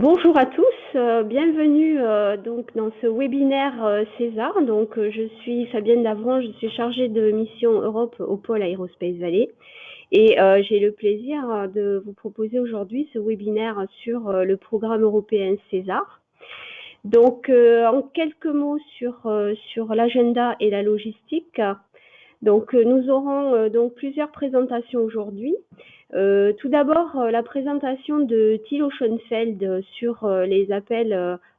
Bonjour à tous, bienvenue donc dans ce webinaire César. Donc je suis Fabienne Davron, je suis chargée de mission Europe au pôle Aerospace Valley et j'ai le plaisir de vous proposer aujourd'hui ce webinaire sur le programme européen César. Donc en quelques mots sur l'agenda et la logistique. Donc nous aurons donc plusieurs présentations aujourd'hui. Tout d'abord, la présentation de Thilo Schoenfeld sur les appels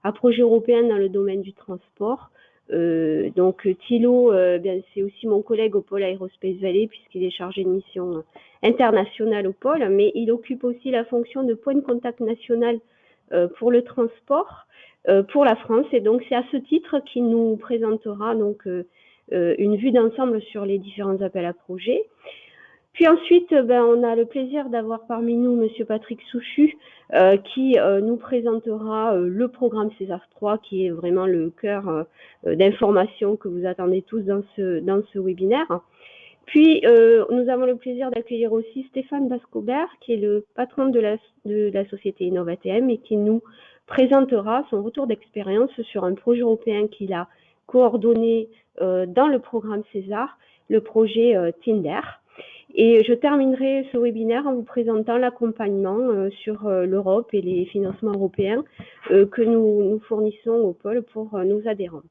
à projets européens dans le domaine du transport. Donc Thilo, c'est aussi mon collègue au pôle Aerospace Valley puisqu'il est chargé de mission internationale au pôle, mais il occupe aussi la fonction de point de contact national pour le transport pour la France. Et donc c'est à ce titre qu'il nous présentera donc une vue d'ensemble sur les différents appels à projets. Puis ensuite, on a le plaisir d'avoir parmi nous Monsieur Patrick Souchu qui nous présentera le programme César 3 qui est vraiment le cœur d'information que vous attendez tous dans ce webinaire. Puis nous avons le plaisir d'accueillir aussi Stéphane Bascobert qui est le patron de la société InnovaTM et qui nous présentera son retour d'expérience sur un projet européen qu'il a coordonné dans le programme César, le projet Tinder. Et je terminerai ce webinaire en vous présentant l'accompagnement sur l'Europe et les financements européens que nous fournissons au pôle pour nos adhérents.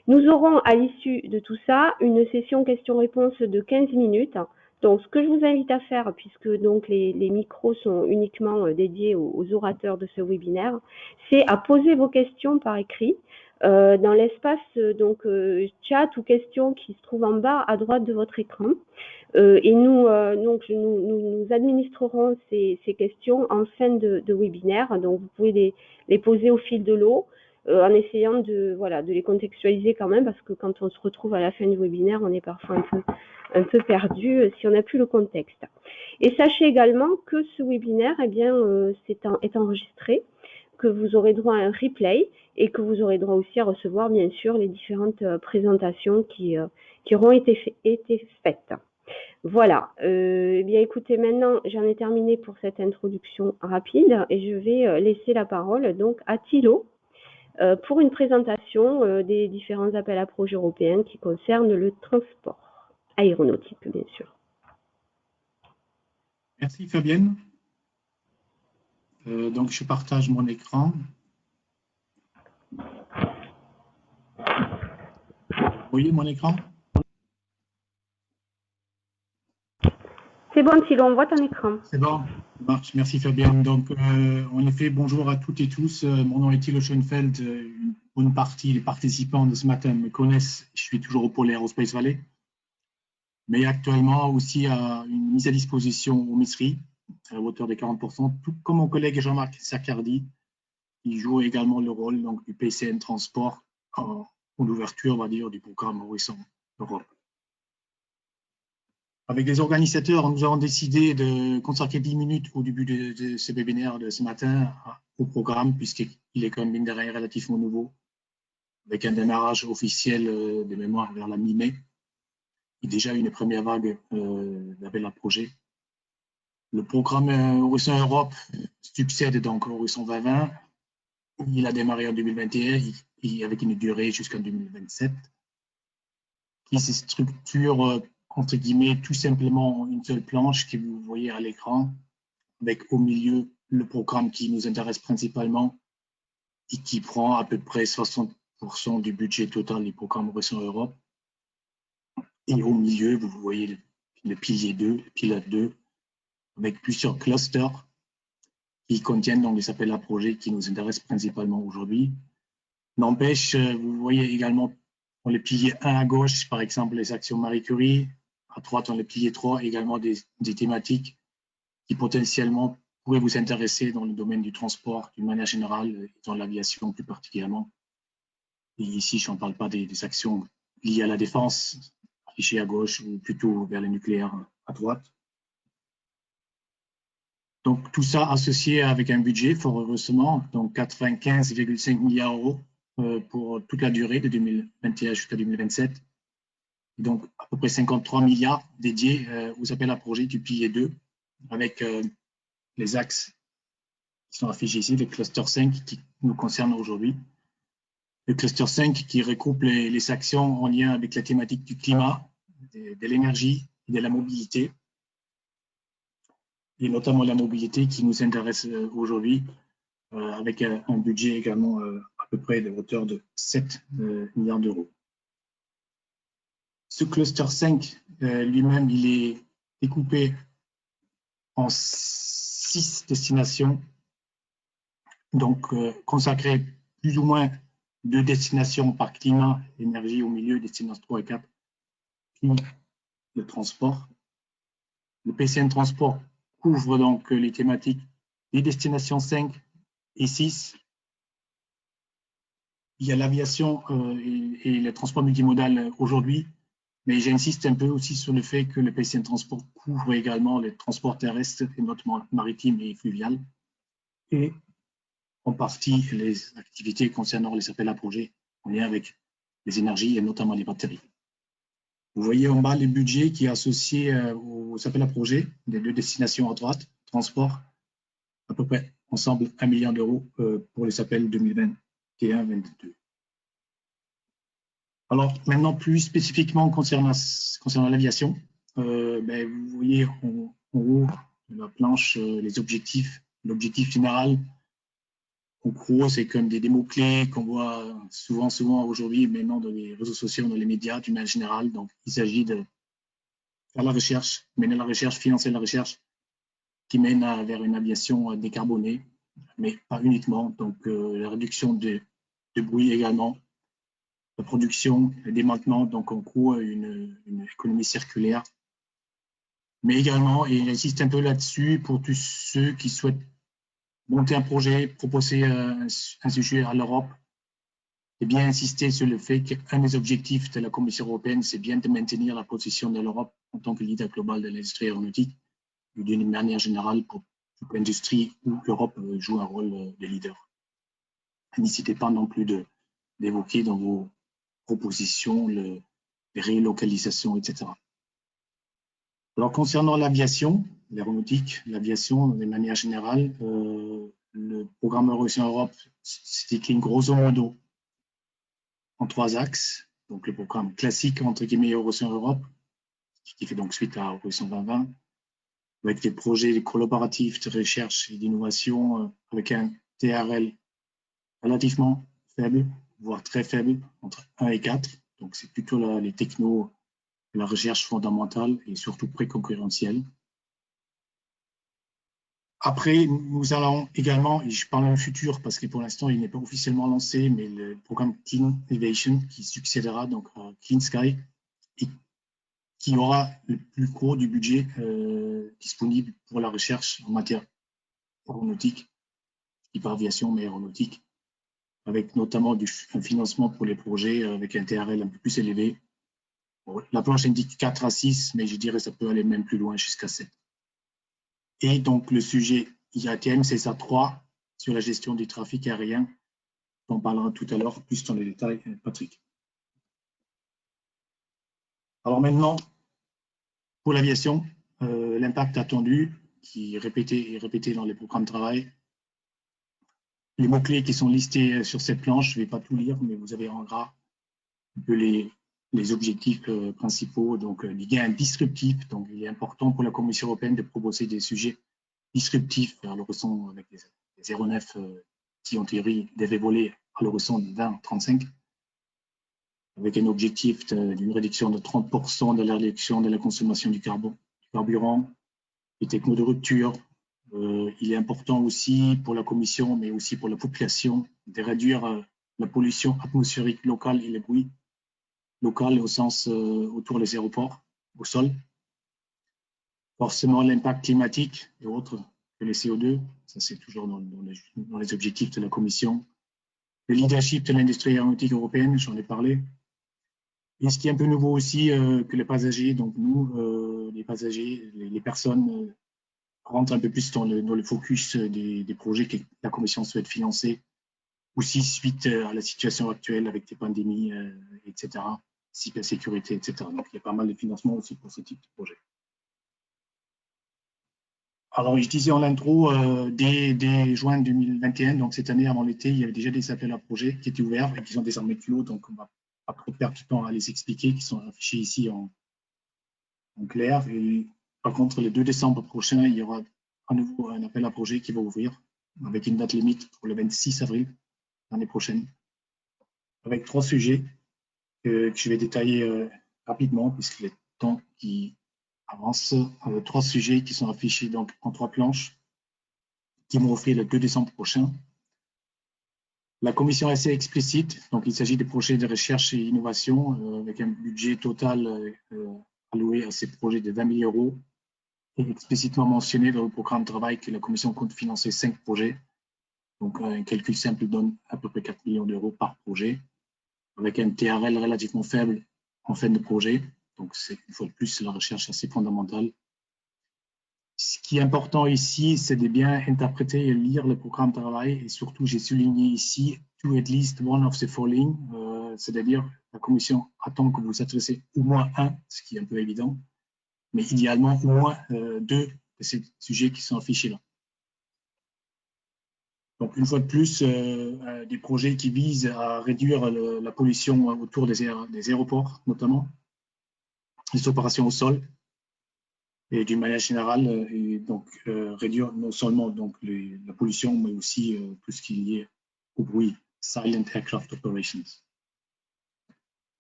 Nous aurons à l'issue de tout ça une session questions-réponses de 15 minutes. Donc, ce que je vous invite à faire, puisque donc les micros sont uniquement dédiés aux orateurs de ce webinaire, c'est à poser vos questions par écrit dans l'espace chat ou questions qui se trouve en bas à droite de votre écran. Et nous administrerons ces questions en fin de webinaire. Donc, vous pouvez les poser au fil de l'eau en essayant de les contextualiser quand même, parce que quand on se retrouve à la fin du webinaire, on est parfois un peu perdu si on n'a plus le contexte. Et sachez également que ce webinaire, est enregistré, que vous aurez droit à un replay et que vous aurez droit aussi à recevoir, bien sûr, les différentes présentations qui auront été faites. Voilà. Bien, écoutez, maintenant, j'en ai terminé pour cette introduction rapide et je vais laisser la parole donc à Thilo pour une présentation des différents appels à projets européens qui concernent le transport aéronautique, bien sûr. Merci Fabienne. Donc je partage mon écran. Vous voyez mon écran? C'est bon Thilo, on voit ton écran. C'est bon, ça marche. Merci Fabienne. Donc en effet, bonjour à toutes et tous. Mon nom est Thilo Schoenfeld. Une bonne partie des participants de ce matin me connaissent. Je suis toujours au pôle Aerospace Valley. Mais actuellement aussi à une mise à disposition au MISRI à hauteur de 40%, tout comme mon collègue Jean-Marc Saccardi, qui joue également le rôle donc, du PCN Transport en ouverture, on va dire, du programme Horizon Europe. Avec les organisateurs, nous avons décidé de consacrer 10 minutes au début de ce webinaire de ce matin au programme, puisqu'il est quand même, mine de rien, relativement nouveau, avec un démarrage officiel de mémoire vers la mi-mai, et déjà une première vague d'appel à projet. Le programme Horizon Europe succède donc au Horizon 2020. Il a démarré en 2021 et avec une durée jusqu'en 2027, qui se structure entre guillemets tout simplement une seule planche que vous voyez à l'écran, avec au milieu le programme qui nous intéresse principalement et qui prend à peu près 60% du budget total du programme Horizon Europe. Et au milieu, vous voyez le pilier 2, le pilote 2, avec plusieurs clusters qui contiennent donc les appels à projets qui nous intéressent principalement aujourd'hui. N'empêche, vous voyez également dans le pilier 1 à gauche, par exemple, les actions Marie Curie. À droite, dans le pilier 3, également des thématiques qui potentiellement pourraient vous intéresser dans le domaine du transport d'une manière générale et dans l'aviation plus particulièrement. Et ici, je n'en parle pas des actions liées à la défense, affichées à gauche ou plutôt vers le nucléaire à droite. Donc, tout ça associé avec un budget, fort heureusement, donc 95,5 milliards d'euros pour toute la durée de 2021 jusqu'à 2027. Et donc, à peu près 53 milliards dédiés aux appels à projets du pilier 2, avec les axes qui sont affichés ici, le cluster 5 qui nous concerne aujourd'hui. Le cluster 5 qui regroupe les actions en lien avec la thématique du climat, de l'énergie et de la mobilité, et notamment la mobilité qui nous intéresse aujourd'hui, avec un budget également à peu près de hauteur de 7 milliards d'euros. Ce cluster 5 lui-même, il est découpé en 6 destinations, donc consacrées plus ou moins 2 destinations par climat, énergie au milieu, destinations 3 et 4, puis le transport. Le PCN Transport couvre donc les thématiques des destinations 5 et 6. Il y a l'aviation et le transport multimodal aujourd'hui, mais j'insiste un peu aussi sur le fait que le PCN Transport couvre également les transports terrestres, et notamment maritimes et fluviales, et en partie les activités concernant les appels à projets en lien avec les énergies et notamment les batteries. Vous voyez en bas le budget qui est associé aux appels à projets des 2 destinations à droite, transport, à peu près ensemble 1 milliard d'euros pour les appels 2021-2022. Alors maintenant, plus spécifiquement concernant l'aviation, vous voyez en haut de la planche les objectifs. L'objectif général, en gros, c'est comme des mots-clés qu'on voit souvent aujourd'hui, maintenant dans les réseaux sociaux, dans les médias, d'une manière générale. Donc, il s'agit de faire la recherche, mener la recherche, financer la recherche qui mène vers une aviation décarbonée, mais pas uniquement. Donc, la réduction de bruit également, la production, le démantèlement, donc en gros, une économie circulaire. Mais également, et j'insiste un peu là-dessus, pour tous ceux qui souhaitent monter un projet, proposer un sujet à l'Europe, et bien insister sur le fait qu'un des objectifs de la Commission européenne, c'est bien de maintenir la position de l'Europe en tant que leader global de l'industrie aéronautique, et d'une manière générale pour toute l'industrie où l'Europe joue un rôle de leader. N'hésitez pas non plus d'évoquer dans vos propositions les relocalisations, etc. Alors, concernant l'aviation, l'aéronautique, l'aviation de manière générale, le programme Horizon Europe se décline grosso modo en 3 axes. Donc, le programme classique, entre guillemets, Horizon Europe, qui fait donc suite à Horizon 2020, avec des projets collaboratifs de recherche et d'innovation, avec un TRL relativement faible, voire très faible, entre 1 et 4. Donc, c'est plutôt les technos, la recherche fondamentale et surtout pré-concurrentielle. Après, nous allons également, et je parle dans le futur parce que pour l'instant, il n'est pas officiellement lancé, mais le programme Clean Innovation qui succédera donc à Clean Sky et qui aura le plus gros du budget disponible pour la recherche en matière aéronautique, et pas aviation, mais aéronautique, avec notamment un financement pour les projets avec un TRL un peu plus élevé. Bon, la planche indique 4 à 6, mais je dirais que ça peut aller même plus loin jusqu'à 7. Et donc, le sujet IATM, c'est ça 3 sur la gestion du trafic aérien. On parlera tout à l'heure plus dans les détails, Patrick. Alors maintenant, pour l'aviation, l'impact attendu, qui est répété dans les programmes de travail. Les mots-clés qui sont listés sur cette planche, je ne vais pas tout lire, mais vous avez en gras un peu les objectifs principaux. Donc, les gains disruptifs. Donc, il est important pour la Commission européenne de proposer des sujets disruptifs à l'horizon avec des aéronefs qui, en théorie, devaient voler à l'horizon 2035, avec un objectif d'une réduction de 30% de la réduction de la consommation du carburant, les technos de rupture. Il est important aussi pour la Commission, mais aussi pour la population, de réduire la pollution atmosphérique locale et les bruits local au sens autour des aéroports, au sol. Forcément, l'impact climatique et autres que les CO2, ça c'est toujours dans les objectifs de la Commission. Le leadership de l'industrie aéronautique européenne, j'en ai parlé. Et ce qui est un peu nouveau aussi, que les passagers, donc nous, les passagers, les personnes, rentrent un peu plus dans le focus des projets que la Commission souhaite financer, aussi suite à la situation actuelle avec les pandémies, etc., cybersécurité, etc. Donc, il y a pas mal de financement aussi pour ce type de projet. Alors, je disais en l'intro, dès juin 2021, donc cette année avant l'été, il y avait déjà des appels à projets qui étaient ouverts et qui sont désormais clos, donc on va pas trop perdre du temps à les expliquer, qui sont affichés ici en clair. Et par contre, le 2 décembre prochain, il y aura à nouveau un appel à projet qui va ouvrir avec une date limite pour le 26 avril l'année prochaine, avec 3 sujets que je vais détailler rapidement puisque le temps qui avance. 3 sujets qui sont affichés donc en 3 planches qui vont offrir le 2 décembre prochain. La commission est assez explicite, donc il s'agit des projets de recherche et innovation avec un budget total alloué à ces projets de 20 000 € et explicitement mentionné dans le programme de travail que la commission compte financer 5 projets. Donc un calcul simple donne à peu près 4 millions d'euros par projet, avec un TRL relativement faible en fin de projet. Donc c'est une fois de plus la recherche assez fondamentale. Ce qui est important ici, c'est de bien interpréter et lire le programme de travail. Et surtout, j'ai souligné ici to at least one of the following, c'est-à-dire la commission attend que vous vous adressez au moins un, ce qui est un peu évident, mais idéalement au moins 2 de ces sujets qui sont affichés là. Donc une fois de plus, des projets qui visent à réduire la pollution autour des aéroports, notamment, les opérations au sol, et d'une manière générale, et donc réduire non seulement donc la pollution, mais aussi tout ce qui est lié au bruit, silent aircraft operations.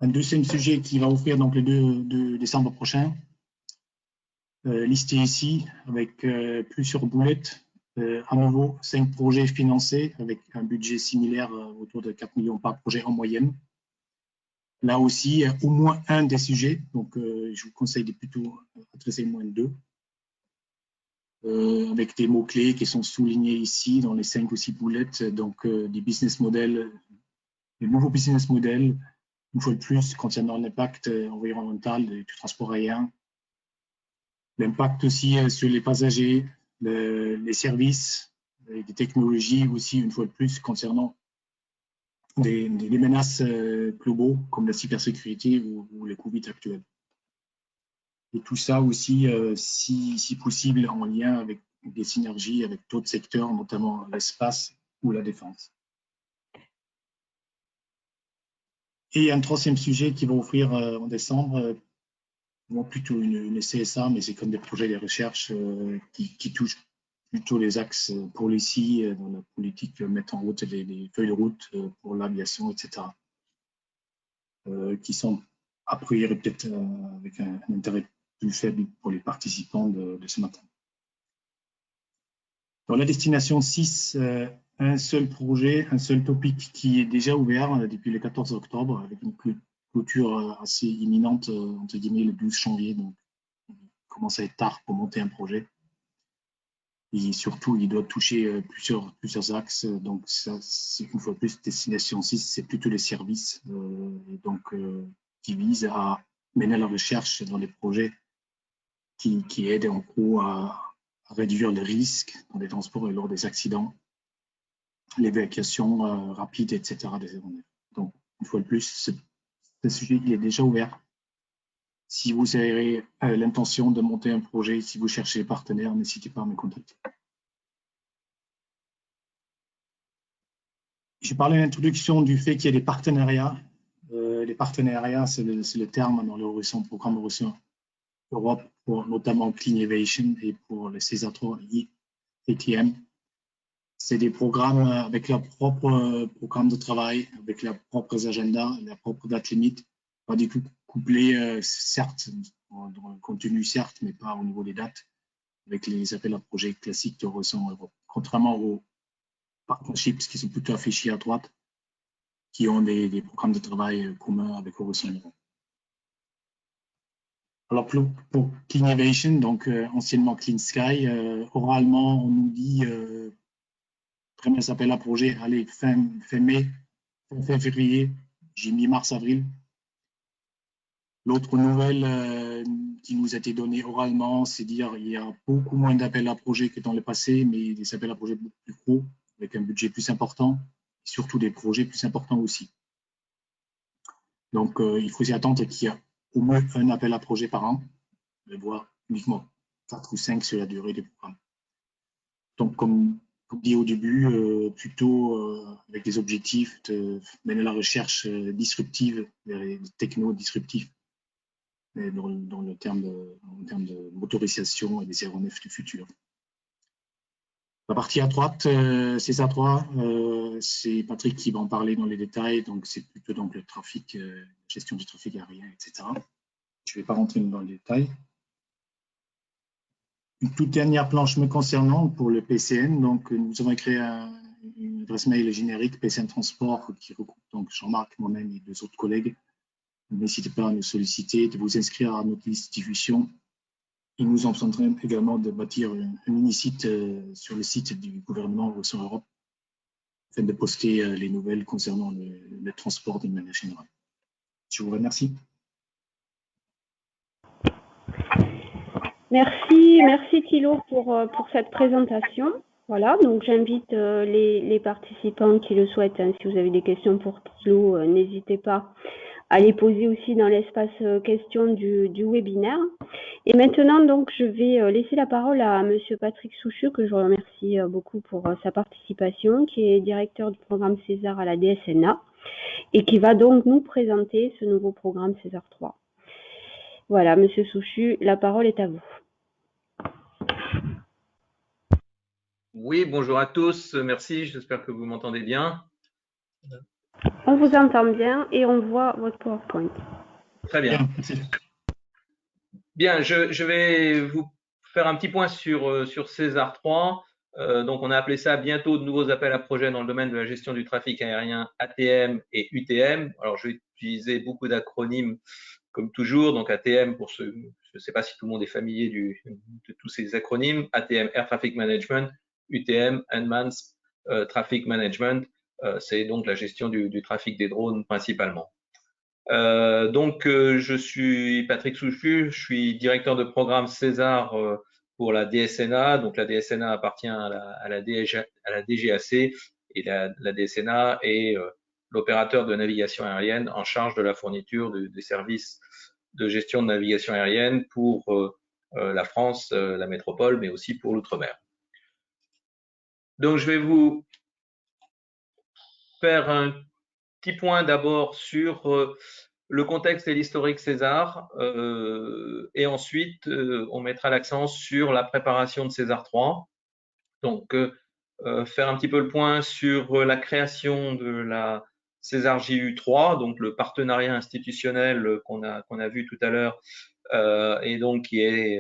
Un deuxième sujet qui va ouvrir donc le 2 décembre prochain, listé ici avec plusieurs boulettes, à nouveau 5 projets financés avec un budget similaire autour de 4 millions par projet en moyenne. Là aussi, au moins un des sujets, donc je vous conseille de plutôt adresser moins de 2. Avec des mots-clés qui sont soulignés ici dans les 5 ou 6 boulettes, donc des business models, des nouveaux business models, une fois de plus, concernant l'impact environnemental du transport aérien, l'impact aussi sur les passagers, les services, des technologies aussi, une fois de plus, concernant des menaces globaux comme la cybersécurité ou le Covid actuel. Et tout ça aussi, si possible, en lien avec des synergies avec d'autres secteurs, notamment l'espace ou la défense. Et un troisième sujet qui va offrir en décembre, plutôt une CSA, mais c'est comme des projets de recherche qui touchent plutôt les axes policy dans la politique, mettre en route les feuilles de route pour l'aviation, etc. Qui sont a priori peut-être avec un intérêt plus faible pour les participants de ce matin. Dans la destination 6, un seul projet, un seul topic qui est déjà ouvert depuis le 14 octobre avec une clôture assez imminente, entre guillemets, le 12 janvier. Donc, il commence à être tard pour monter un projet. Et surtout, il doit toucher plusieurs axes. Donc, ça, c'est une fois de plus, destination 6, c'est plutôt les services qui visent à mener la recherche dans les projets qui aident en gros à réduire les risques dans les transports et lors des accidents, l'évacuation rapide, etc. Donc, une fois de plus, ce sujet il est déjà ouvert. Si vous avez l'intention de monter un projet, si vous cherchez des partenaires, n'hésitez pas à me contacter. J'ai parlé en introduction du fait qu'il y a des partenariats. Les partenariats, c'est le terme dans le programme Horizon Europe pour notamment Clean Innovation et pour les César 3 ATM. C'est des programmes avec leur propre programme de travail, avec leurs propres agendas, leurs propres dates limites, pas du tout couplés, certes, dans le contenu, certes, mais pas au niveau des dates, avec les appels à projets classiques de Horizon Europe. Contrairement aux partnerships qui sont plutôt affichés à droite, qui ont des programmes de travail communs avec Horizon Europe. Alors pour Clean Innovation, donc anciennement Clean Sky, oralement on nous dit premier appel à projet, allez, fin mai, fin février, j'ai mis mars-avril. L'autre nouvelle qui nous a été donnée oralement, c'est dire qu'il y a beaucoup moins d'appels à projet que dans le passé, mais des appels à projet beaucoup plus gros, avec un budget plus important, et surtout des projets plus importants aussi. Donc il faut s'y attendre qu'il y a au moins un appel à projet par an, voire uniquement 4 ou 5 sur la durée du programme. comme dit au début, plutôt avec des objectifs de mener la recherche disruptive, les technos disruptifs, dans le terme de motorisation et des aéronefs du futur. La partie à droite, CESAR 3, c'est Patrick qui va en parler dans les détails, donc c'est plutôt donc le trafic, gestion du trafic aérien, etc. Je ne vais pas rentrer dans le détail. Une toute dernière planche me concernant pour le PCN, donc nous avons créé une adresse mail générique PCN Transport qui regroupe donc Jean-Marc, moi-même et 2 autres collègues. N'hésitez pas à nous solliciter, de vous inscrire à notre liste de diffusion. Et nous sommes en train également de bâtir un mini-site sur le site du gouvernement Horizon Europe afin de poster les nouvelles concernant le transport d'une manière générale. Je vous remercie. Merci Thilo pour cette présentation. Voilà, donc j'invite les participants qui le souhaitent, hein, si vous avez des questions pour Thilo, n'hésitez pas à les poser aussi dans l'espace questions du webinaire. Et maintenant, donc, je vais laisser la parole à Monsieur Patrick Souchu, que je remercie beaucoup pour sa participation, qui est directeur du programme César à la DSNA, et qui va donc nous présenter ce nouveau programme César 3. Voilà, Monsieur Souchu, la parole est à vous. Oui, bonjour à tous, merci, j'espère que vous m'entendez bien. On vous entend bien et on voit votre PowerPoint. Très bien. Bien, je vais vous faire un petit point sur César 3. Donc, on a appelé ça bientôt de nouveaux appels à projets dans le domaine de la gestion du trafic aérien ATM et UTM. Alors, je vais utiliser beaucoup d'acronymes comme toujours. Donc, ATM, pour ceux, je ne sais pas si tout le monde est familier de tous ces acronymes. ATM, Air Traffic Management, UTM, Unmanned Traffic Management. C'est donc la gestion du trafic des drones principalement. Je suis Patrick Souchu, je suis directeur de programme César pour la DSNA. Donc la DSNA appartient à la DGAC et la DSNA est l'opérateur de navigation aérienne en charge de la fourniture des services de gestion de navigation aérienne pour la France, la métropole, mais aussi pour l'outre-mer. Donc je vais vous faire un petit point d'abord sur le contexte et l'historique César, et ensuite on mettra l'accent sur la préparation de César 3. Donc faire un petit peu le point sur la création de la César JU 3, donc le partenariat institutionnel qu'on a vu tout à l'heure, et donc qui est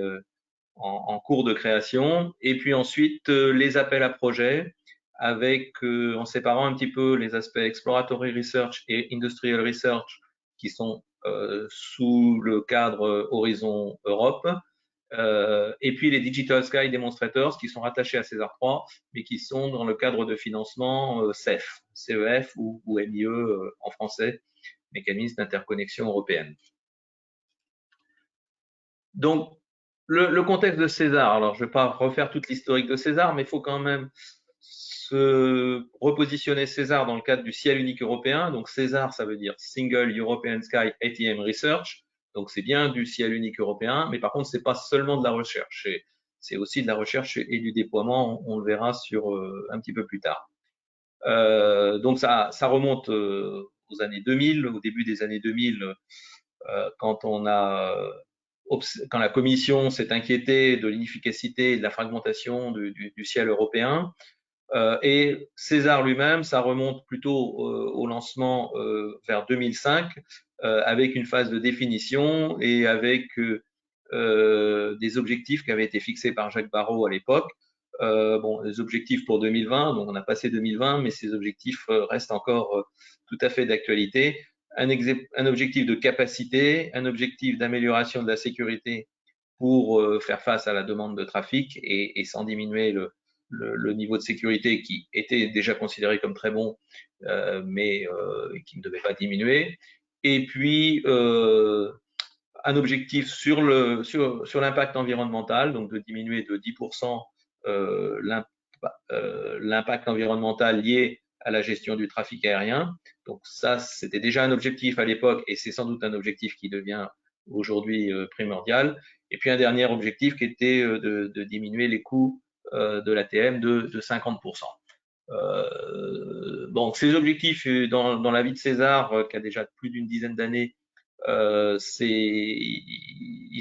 en cours de création, et puis ensuite les appels à projets, avec en séparant un petit peu les aspects exploratory research et industrial research qui sont sous le cadre Horizon Europe, et puis les Digital Sky Demonstrators qui sont rattachés à César 3, mais qui sont dans le cadre de financement CEF, CEF ou MIE en français, mécanisme d'interconnexion européenne. Donc, le contexte de César, alors je ne vais pas refaire toute l'historique de César, mais il faut quand même se repositionner César dans le cadre du ciel unique européen. Donc César, ça veut dire Single European Sky ATM Research. Donc c'est bien du ciel unique européen, mais par contre, c'est pas seulement de la recherche, c'est aussi de la recherche et du déploiement, on le verra sur un petit peu plus tard. Donc ça remonte aux années 2000, au début des années 2000, quand la Commission s'est inquiétée de l'inefficacité et de la fragmentation du ciel européen. Et César lui-même, ça remonte plutôt au lancement vers 2005, avec une phase de définition et avec des objectifs qui avaient été fixés par Jacques Barrot à l'époque. Les objectifs pour 2020, donc on a passé 2020, mais ces objectifs restent encore tout à fait d'actualité. Un objectif de capacité, un objectif d'amélioration de la sécurité pour faire face à la demande de trafic et sans diminuer le niveau de sécurité qui était déjà considéré comme très bon, mais qui ne devait pas diminuer. Et puis, un objectif sur l'impact environnemental, donc de diminuer de 10% l'impact environnemental lié à la gestion du trafic aérien. Donc ça, c'était déjà un objectif à l'époque et c'est sans doute un objectif qui devient aujourd'hui primordial. Et puis un dernier objectif qui était de diminuer les coûts de l'ATM de 50%. Donc ces objectifs dans la vie de César, qui a déjà plus d'une dizaine d'années, ils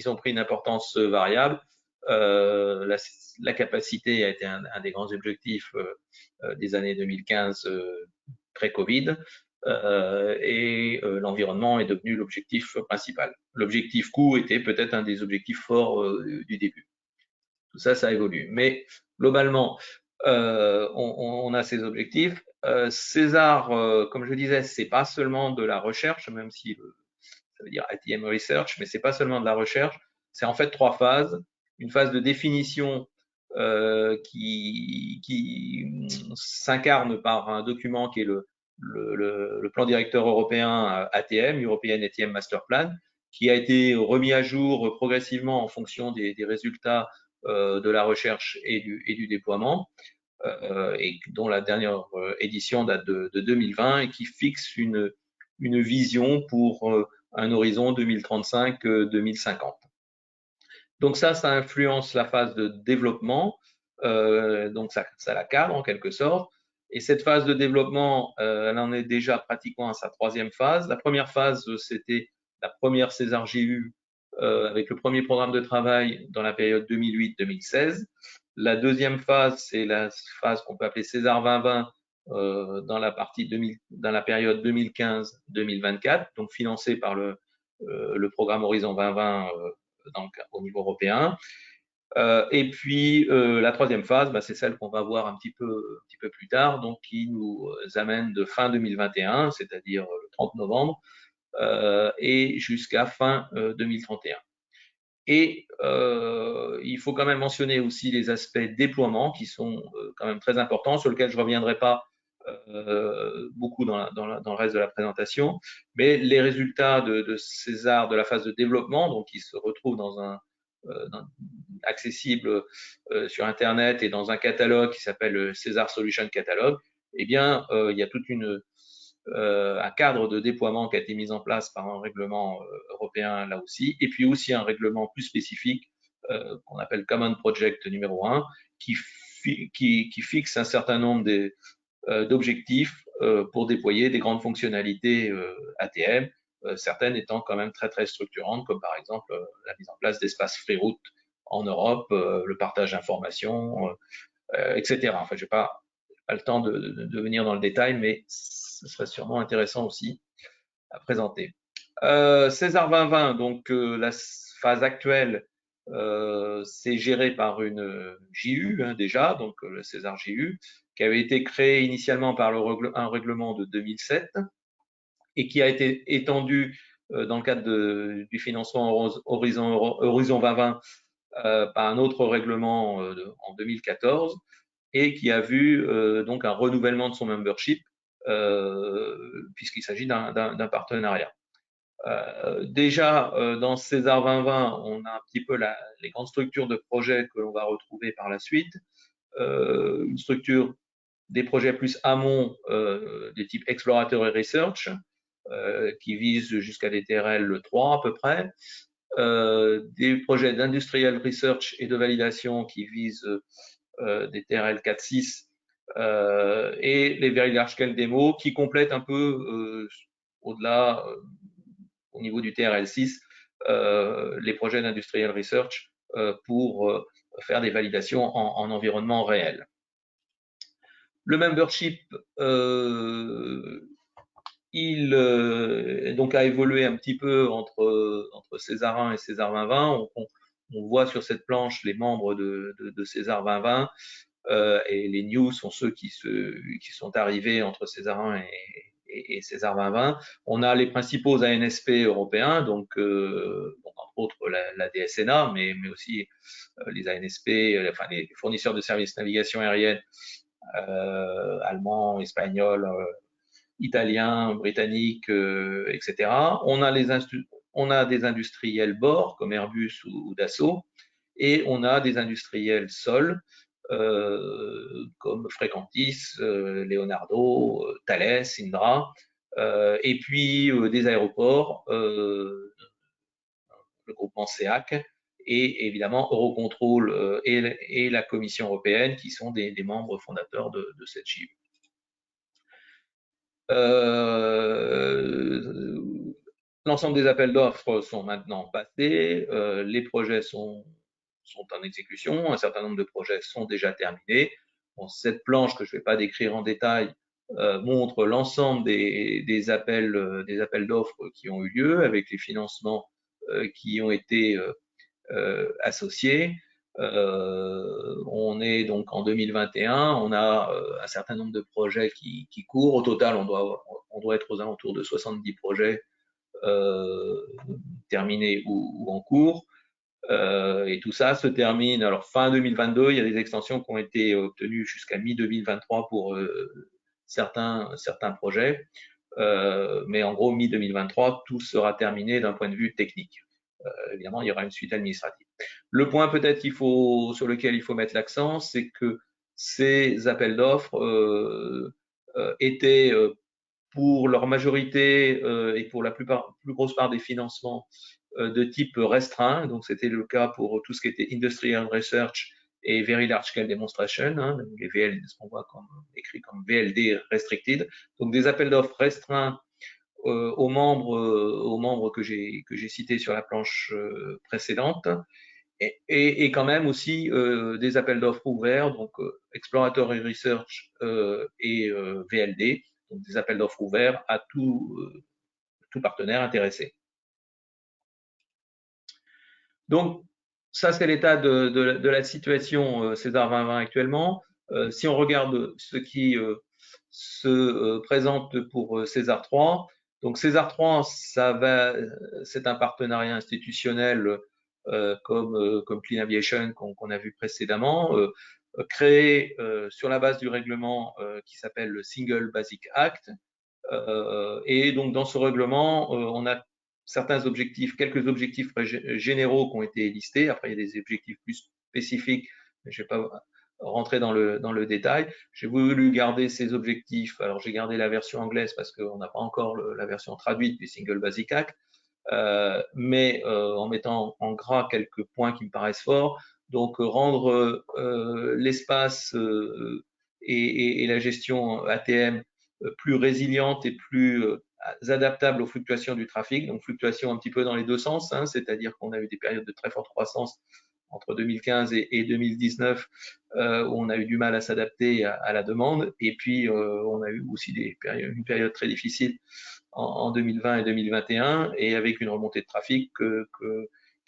ont pris une importance variable. La capacité a été un des grands objectifs des années 2015 pré-Covid, et l'environnement est devenu l'objectif principal. L'objectif coût était peut-être un des objectifs forts du début. Tout ça, ça évolue. Mais globalement, on a ces objectifs. César, comme je disais, c'est pas seulement de la recherche, même si ça veut dire ATM Research, mais c'est pas seulement de la recherche. C'est en fait 3 phases. Une phase de définition qui s'incarne par un document qui est le plan directeur européen ATM, European ATM Master Plan, qui a été remis à jour progressivement en fonction des résultats de la recherche et du déploiement, et dont la dernière édition date de 2020 et qui fixe une vision pour un horizon 2035-2050. Donc ça influence la phase de développement, donc ça la cadre en quelque sorte. Et cette phase de développement, elle en est déjà pratiquement à sa 3e phase. La première phase, c'était la première César GU avec le premier programme de travail dans la période 2008-2016. La deuxième phase, c'est la phase qu'on peut appeler César 2020 dans la période 2015-2024, donc financée par le programme Horizon 2020 donc, au niveau européen. Et puis la 3e phase, c'est celle qu'on va voir un petit peu plus tard, donc qui nous amène de fin 2021, c'est-à-dire le 30 novembre, et jusqu'à fin 2031. Et il faut quand même mentionner aussi les aspects déploiement qui sont quand même très importants, sur lesquels je ne reviendrai pas beaucoup dans le reste de la présentation, mais les résultats de César de la phase de développement, donc qui se retrouvent accessible sur Internet et dans un catalogue qui s'appelle le César Solution Catalog, eh bien, il y a toute un cadre de déploiement qui a été mis en place par un règlement européen là aussi, et puis aussi un règlement plus spécifique qu'on appelle Common Project numéro 1, qui fixe un certain nombre d'objectifs pour déployer des grandes fonctionnalités ATM, certaines étant quand même très très structurantes, comme par exemple la mise en place d'espaces free route en Europe, le partage d'informations, etc. Enfin, je n'ai pas le temps de venir dans le détail, mais ce serait sûrement intéressant aussi à présenter. César 2020, donc la phase actuelle, c'est géré par une JU déjà, donc le César JU, qui avait été créé initialement par un règlement de 2007 et qui a été étendu dans le cadre du financement Horizon 2020 par un autre règlement en 2014 et qui a vu donc un renouvellement de son membership puisqu'il s'agit d'un partenariat. Déjà, dans César 2020, on a un petit peu les grandes structures de projets que l'on va retrouver par la suite. Une structure des projets plus amont des types explorateur et research, qui visent jusqu'à des TRL 3 à peu près. Des projets d'industrial research et de validation qui visent des TRL 4-6 et les very large scale démos qui complètent un peu au-delà au niveau du TRL 6 les projets d'industrial research pour faire des validations en environnement réel. Le membership il donc a évolué un petit peu entre César 1 et César 2020. On voit sur cette planche les membres de César 2020 et les new sont ceux qui sont arrivés entre César 1 et César 2020. On a les principaux ANSP européens, donc entre autres la DSNA, mais aussi les ANSP, enfin les fournisseurs de services navigation aérienne allemands, espagnols, italiens, britanniques, etc. On a des industriels bord comme Airbus ou Dassault, et on a des industriels sol comme Frequentis, Leonardo, Thales, Indra, et puis des aéroports, le groupement SEAC, et évidemment Eurocontrol et la Commission européenne qui sont des membres fondateurs de cette JIV. L'ensemble des appels d'offres sont maintenant passés, les projets sont en exécution, un certain nombre de projets sont déjà terminés. Bon, cette planche que je ne vais pas décrire en détail montre l'ensemble des appels d'offres qui ont eu lieu avec les financements qui ont été associés. On est donc en 2021, on a un certain nombre de projets qui courent. Au total, on doit être aux alentours de 70 projets terminés ou en cours. Et tout ça se termine, alors fin 2022, il y a des extensions qui ont été obtenues jusqu'à mi-2023 pour certains projets. Mais en gros, mi-2023, tout sera terminé d'un point de vue technique. Évidemment, il y aura une suite administrative. Le point peut-être sur lequel il faut mettre l'accent, c'est que ces appels d'offres étaient pour leur majorité et pour la plus grosse part des financements de type restreint. Donc, c'était le cas pour tout ce qui était Industrial Research et Very Large Scale Demonstration, hein, les VL, ce qu'on voit écrit comme VLD Restricted. Donc, des appels d'offres restreints aux membres que j'ai cités sur la planche précédente, et quand même aussi des appels d'offres ouverts, donc Exploratory Research et VLD, donc des appels d'offres ouverts à tout partenaire intéressé. Donc, ça, c'est l'état de la situation César 2020 actuellement. Si on regarde ce qui se présente pour César 3, donc César 3, c'est un partenariat institutionnel comme Clean Aviation qu'on a vu précédemment, créé sur la base du règlement qui s'appelle le Single Basic Act. Et donc dans ce règlement, on a certains objectifs, quelques objectifs généraux qui ont été listés. Après, il y a des objectifs plus spécifiques, mais je ne vais pas rentrer dans le détail. J'ai voulu garder ces objectifs. Alors, j'ai gardé la version anglaise parce qu'on n'a pas encore la version traduite du Single Basic Act, mais en mettant en gras quelques points qui me paraissent forts. Donc, rendre l'espace et la gestion ATM plus résiliente et plus adaptable aux fluctuations du trafic, donc fluctuations un petit peu dans les deux sens, hein, c'est-à-dire qu'on a eu des périodes de très forte croissance entre 2015 et 2019 où on a eu du mal à s'adapter à la demande, et puis on a eu aussi une période très difficile en 2020 et 2021, et avec une remontée de trafic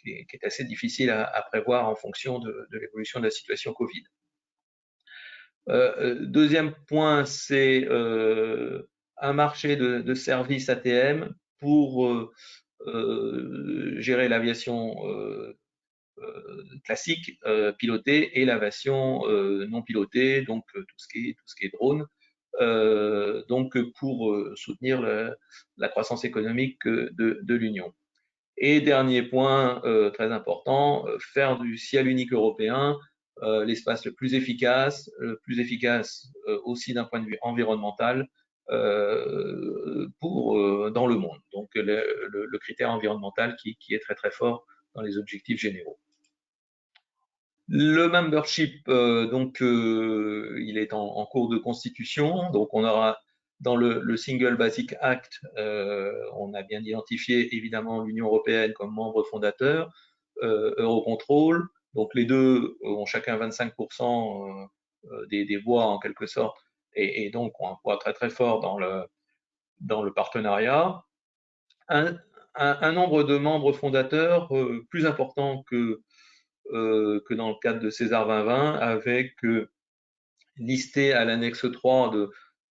qui est assez difficile à prévoir en fonction de l'évolution de la situation Covid. Deuxième point, c'est un marché de services ATM pour gérer l'aviation classique pilotée et l'aviation non pilotée, donc tout ce qui est drone, donc pour soutenir la croissance économique de l'Union. Et dernier point très important, faire du ciel unique européen l'espace le plus efficace aussi d'un point de vue environnemental dans le monde. Donc le critère environnemental qui est très très fort dans les objectifs généraux. Le membership, il est en cours de constitution. Donc on aura dans le Single Basic Act, on a bien identifié évidemment l'Union européenne comme membre fondateur, Eurocontrol. Donc les deux ont chacun 25% des voix en quelque sorte, et donc ont un poids très très fort dans le partenariat. Un nombre de membres fondateurs plus important que dans le cadre de César 2020, avec listé à l'annexe 3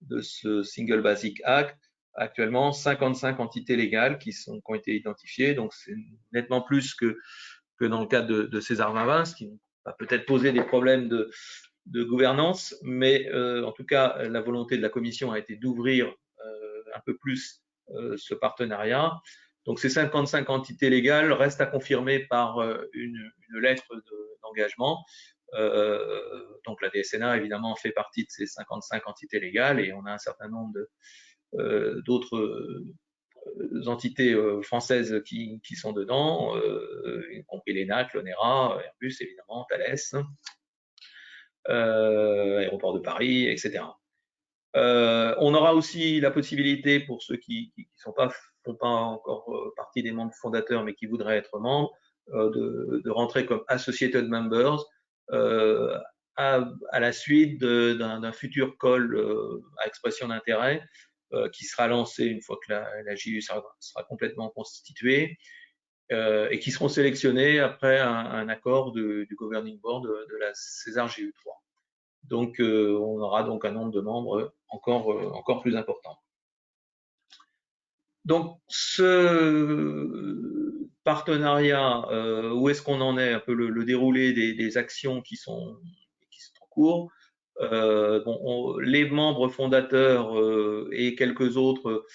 de ce Single Basic Act, actuellement 55 entités légales qui ont été identifiées, donc c'est nettement plus que dans le cadre de César 2020, ce qui va peut-être poser des problèmes de gouvernance, mais en tout cas, la volonté de la Commission a été d'ouvrir un peu plus ce partenariat. Donc ces 55 entités légales restent à confirmer par une lettre d'engagement. Donc la DSNA évidemment fait partie de ces 55 entités légales, et on a un certain nombre d'autres entités françaises qui sont dedans, y compris l'ENAC, l'ONERA, Airbus évidemment, Thales, Aéroport de Paris, etc. On aura aussi la possibilité, pour ceux qui font pas encore partie des membres fondateurs, mais qui voudraient être membres, de rentrer comme associated members à la suite d'un futur call à expression d'intérêt qui sera lancé une fois que la JU sera complètement constituée et qui seront sélectionnés après un accord du governing board de la César JU3. Donc, on aura donc un nombre de membres encore plus important. Donc, ce partenariat, où est-ce qu'on en est, un peu le déroulé des actions qui sont en cours. Les membres fondateurs et quelques autres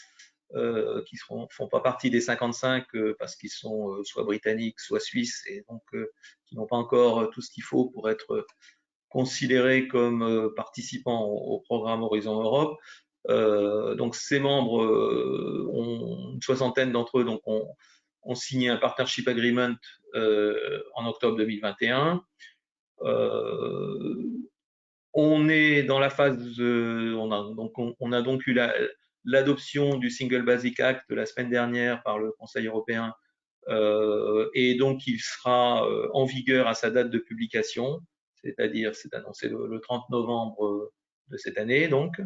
qui ne font pas partie des 55 parce qu'ils sont soit britanniques, soit suisses, et donc qui n'ont pas encore tout ce qu'il faut pour être considérés comme participants au programme Horizon Europe. Donc ces membres, une soixantaine d'entre eux ont signé un partnership agreement en octobre 2021. On est dans la phase, on a donc eu l'adoption du Single Basic Act la semaine dernière par le Conseil européen, et donc il sera en vigueur à sa date de publication, c'est-à-dire c'est annoncé le 30 novembre de cette année. Donc,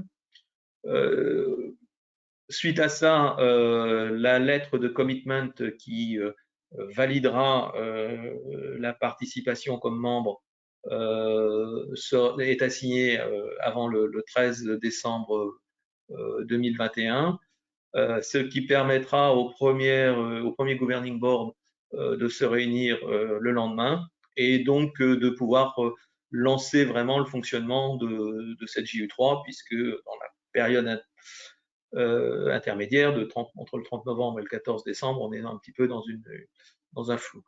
suite à ça, la lettre de commitment qui validera la participation comme membre est assignée avant le 13 décembre 2021, ce qui permettra au premier governing board de se réunir le lendemain et donc de pouvoir lancer vraiment le fonctionnement de cette JU3, puisque dans la période intermédiaire entre le 30 novembre et le 14 décembre, on est un petit peu dans un flou.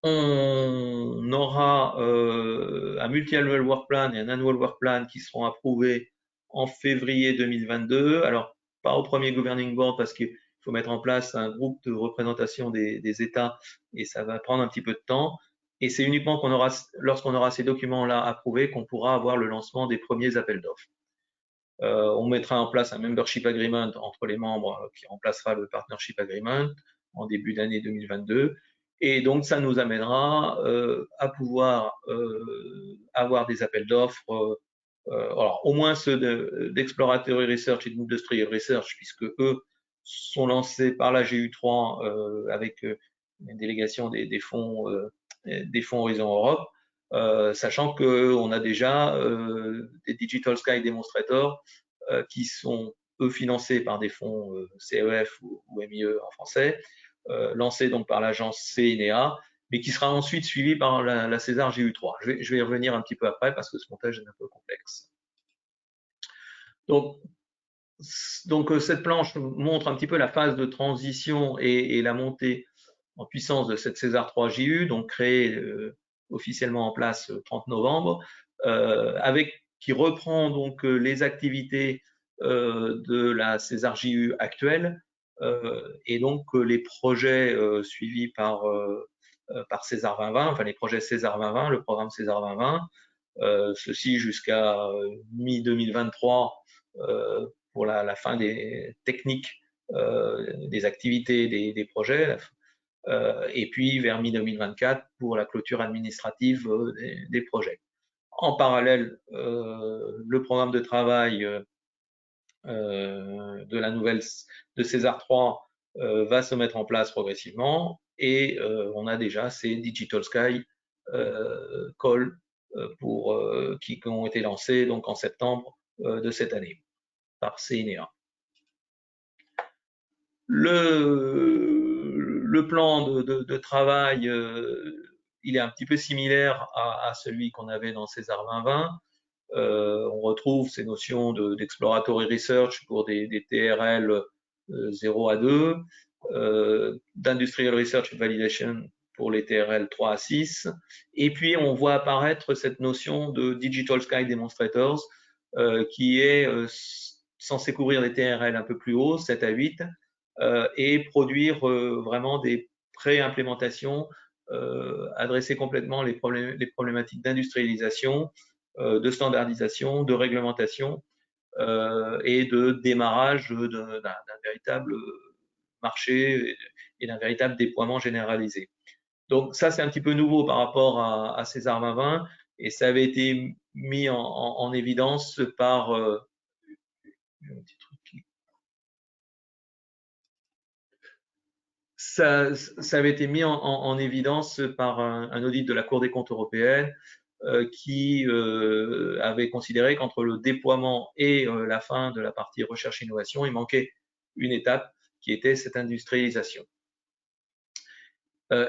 On aura un multi-annual work plan et un annual work plan qui seront approuvés en février 2022. Alors, pas au premier governing board parce qu'il faut mettre en place un groupe de représentation des États et ça va prendre un petit peu de temps. Et c'est uniquement lorsqu'on aura ces documents-là approuvés qu'on pourra avoir le lancement des premiers appels d'offres. On mettra en place un membership agreement entre les membres qui remplacera le partnership agreement en début d'année 2022. Et donc, ça nous amènera à pouvoir avoir des appels d'offres, alors au moins ceux d'Exploratory Research et d'Industrial Research, puisque eux sont lancés par la GU3 avec une délégation des fonds Horizon Europe, sachant qu'on a déjà des Digital Sky Demonstrators qui sont eux financés par des fonds CEF ou MIE en français, lancé donc par l'agence CNEA, mais qui sera ensuite suivi par la César GU3. Je vais y revenir un petit peu après parce que ce montage est un peu complexe. Donc cette planche montre un petit peu la phase de transition et la montée en puissance de cette César 3 JU, donc créée officiellement en place le 30 novembre, qui reprend donc les activités de la César JU actuelle, et donc les projets suivis par César 2020, enfin les projets César 2020, le programme César 2020, ceci jusqu'à mi-2023 pour la fin des techniques, des activités, des projets, et puis vers mi-2024 pour la clôture administrative des projets. En parallèle, le programme de travail de César 3 va se mettre en place progressivement et on a déjà ces Digital Sky calls qui ont été lancés donc en septembre de cette année par CNEA. Le plan de travail, il est un petit peu similaire à celui qu'on avait dans César 2020. On retrouve ces notions d'exploratory research pour des TRL 0 à 2, d'industrial research and validation pour les TRL 3 à 6, et puis on voit apparaître cette notion de Digital Sky Demonstrators qui est censé couvrir des TRL un peu plus hauts, 7 à 8, et produire vraiment des pré-implémentations, adresser complètement les problématiques d'industrialisation, de standardisation, de réglementation et de démarrage d'un véritable marché et d'un véritable déploiement généralisé. Donc ça, c'est un petit peu nouveau par rapport à César 2020 et ça avait été mis en évidence par ça avait été mis en évidence par un audit de la Cour des comptes européenne qui avait considéré qu'entre le déploiement et la fin de la partie recherche-innovation, il manquait une étape qui était cette industrialisation.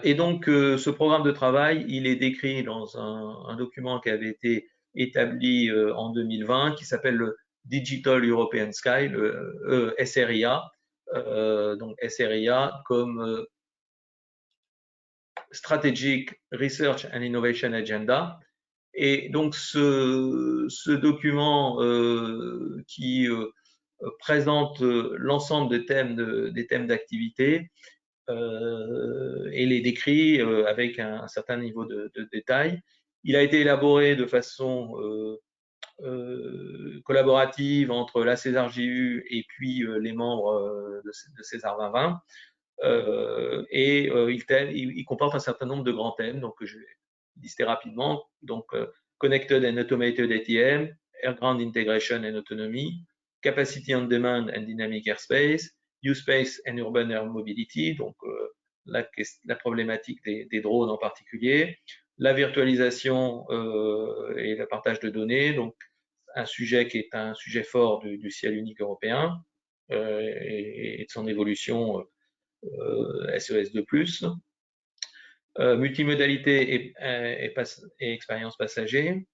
Et donc, ce programme de travail, il est décrit dans un document qui avait été établi en 2020, qui s'appelle le Digital European Sky, le SRIA. Donc, SRIA comme Strategic Research and Innovation Agenda. Et donc, ce document qui présente l'ensemble des thèmes d'activité, et les décrit avec un certain niveau de détail. Il a été élaboré de façon collaborative entre la César JU et puis les membres de César 2020. Et il comporte un certain nombre de grands thèmes, donc je vais lister rapidement. Donc, Connected and Automated ATM, Air Ground Integration and Autonomy, Capacity on Demand and Dynamic Airspace, U-Space and Urban Air Mobility, donc la problématique des drones en particulier, la virtualisation et le partage de données, donc un sujet qui est un sujet fort du ciel unique européen et de son évolution SES2+, multimodalité et expérience passager,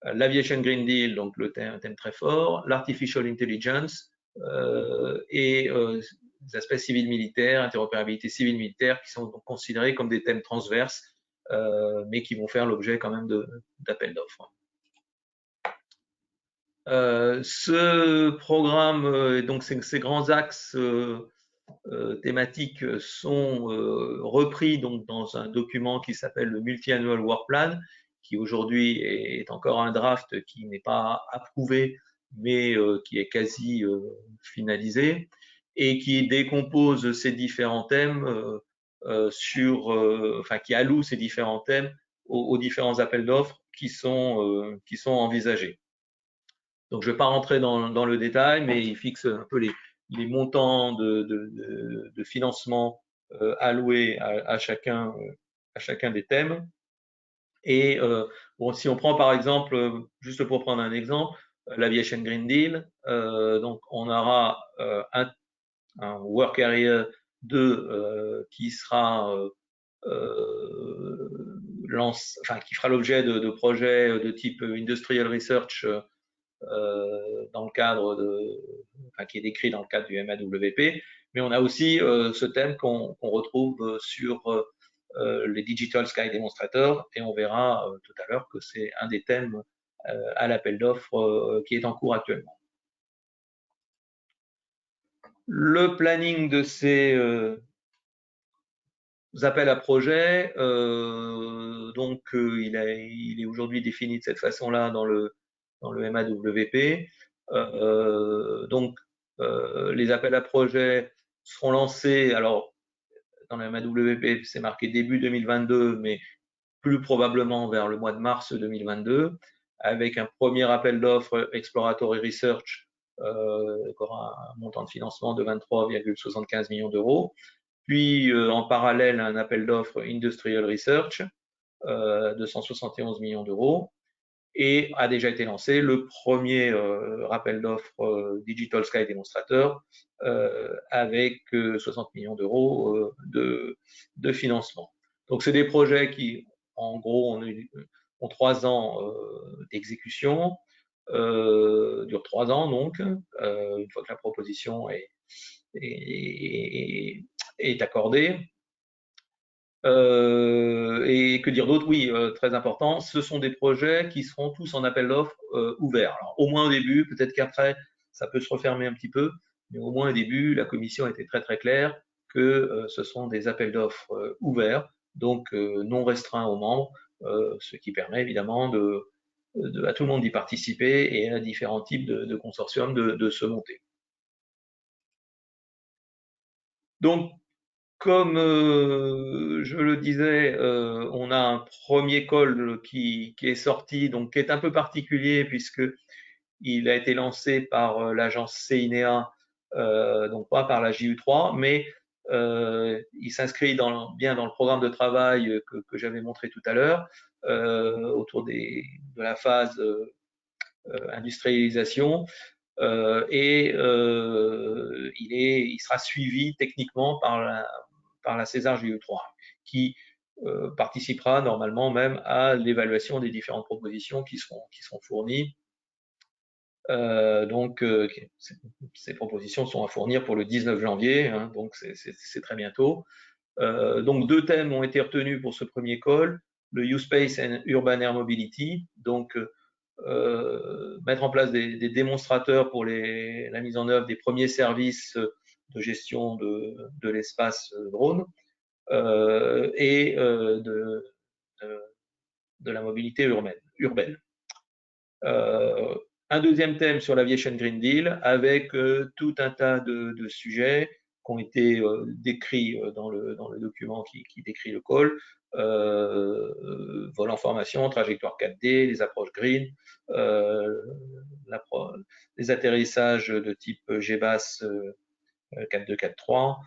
l'Aviation Green Deal, donc un thème très fort, l'Artificial Intelligence et des aspects civils-militaires, interopérabilité civile-militaire, qui sont donc considérés comme des thèmes transverses, mais qui vont faire l'objet quand même d'appels d'offres. Ce programme, donc ces grands axes thématiques sont repris donc dans un document qui s'appelle le Multi-Annual Work Plan, qui aujourd'hui est encore un draft qui n'est pas approuvé, mais qui est quasi finalisé, et qui décompose ces différents thèmes qui alloue ces différents thèmes aux différents appels d'offres qui sont envisagés. Donc je ne vais pas rentrer dans le détail, mais il fixe un peu les montants de financement alloués à chacun des thèmes. Et bon, si on prend par exemple, juste pour prendre un exemple, l'Aviation Green Deal, donc on aura un Work Area 2 qui sera qui fera l'objet de projets de type Industrial Research dans le cadre qui est décrit dans le cadre du MAWP, mais on a aussi ce thème qu'on retrouve sur les Digital Sky Demonstrators, et on verra tout à l'heure que c'est un des thèmes à l'appel d'offres qui est en cours actuellement. Le planning de ces appels à projets, donc il est aujourd'hui défini de cette façon-là dans le MAWP. Donc, les appels à projets seront lancés, alors dans le MAWP, c'est marqué début 2022, mais plus probablement vers le mois de mars 2022, avec un premier appel d'offres Exploratory Research qui aura un montant de financement de 23,75 millions d'euros. Puis, en parallèle, un appel d'offres Industrial Research de 171 millions d'euros. Et a déjà été lancé le premier rappel d'offres Digital Sky Demonstrator avec 60 millions d'euros de financement. Donc, c'est des projets qui, en gros, ont 3 ans d'exécution, durent 3 ans donc, une fois que la proposition est accordée. Et que dire d'autre? Oui, très important, ce sont des projets qui seront tous en appel d'offres ouvert. Alors, au moins au début, peut-être qu'après, ça peut se refermer un petit peu, mais au moins au début, la commission était très très claire que ce sont des appels d'offres ouverts, donc non restreints aux membres, ce qui permet évidemment à tout le monde d'y participer et à différents types de consortiums de se monter. Donc, comme je le disais, on a un premier call qui est sorti, donc qui est un peu particulier puisque il a été lancé par l'agence CINEA, donc pas par la JU3, mais il s'inscrit bien dans le programme de travail que j'avais montré tout à l'heure, autour de la phase industrialisation. Il sera suivi techniquement par la César JU3, qui participera normalement même à l'évaluation des différentes propositions qui seront fournies. Ces propositions sont à fournir pour le 19 janvier, hein, donc c'est très bientôt. Donc 2 thèmes ont été retenus pour ce premier call, le U-Space and Urban Air Mobility, donc mettre en place des démonstrateurs pour la mise en œuvre des premiers services de gestion de l'espace drone et de la mobilité urbaine. Un deuxième thème sur l'Aviation Green Deal avec tout un tas de sujets qui ont été décrits dans le document qui décrit le call, vol en formation, trajectoire 4D, les approches green, les atterrissages de type GBAS 4243,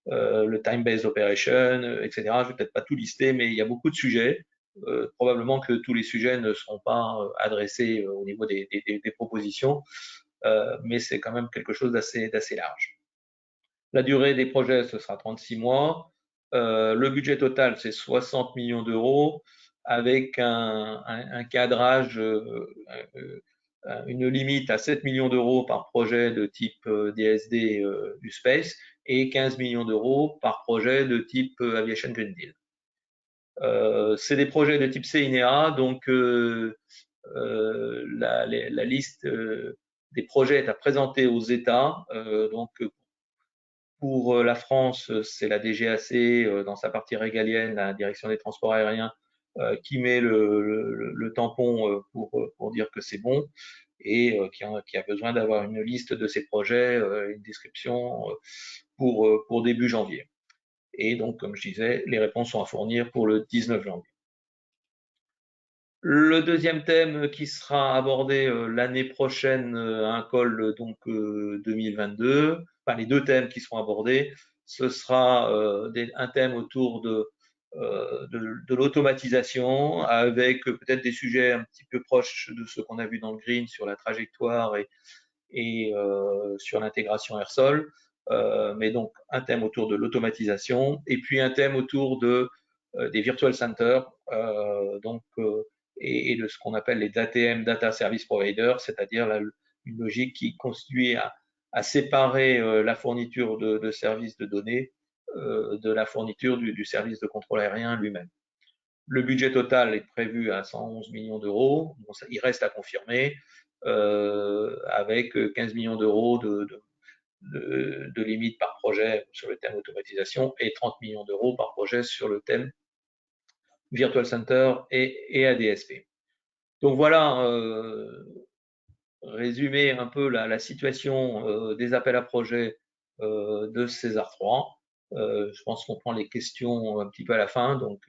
le time-based operation, etc. Je ne vais peut-être pas tout lister, mais il y a beaucoup de sujets. Probablement que tous les sujets ne seront pas adressés au niveau des propositions, mais c'est quand même quelque chose d'assez large. La durée des projets, ce sera 36 mois. Le budget total, c'est 60 millions d'euros avec un cadrage, une limite à 7 millions d'euros par projet de type DSD U-Space et 15 millions d'euros par projet de type Aviation Green Deal. C'est des projets de type CINEA, donc la liste des projets est à présenter aux États. Donc pour la France, c'est la DGAC dans sa partie régalienne, la Direction des Transports Aériens, qui met le tampon pour dire que c'est bon et qui a besoin d'avoir une liste de ces projets, une description pour début janvier. Et donc, comme je disais, les réponses sont à fournir pour le 19 janvier. Le deuxième thème qui sera abordé l'année prochaine, un call donc 2022, enfin les 2 thèmes qui seront abordés, ce sera un thème autour de l'automatisation avec peut-être des sujets un petit peu proches de ce qu'on a vu dans le green sur la trajectoire et sur l'intégration air-sol. Mais donc un thème autour de l'automatisation et puis un thème autour des virtual centers, et de ce qu'on appelle les DATM, Data Service Provider, c'est-à-dire une logique qui constitue à séparer la fourniture de services de données de la fourniture du service de contrôle aérien lui-même. Le budget total est prévu à 111 millions d'euros. Bon, il reste à confirmer avec 15 millions d'euros de limite par projet sur le thème automatisation et 30 millions d'euros par projet sur le thème Virtual Center et ADSP. Donc voilà, résumer un peu la situation des appels à projets de César 3. Je pense qu'on prend les questions un petit peu à la fin, donc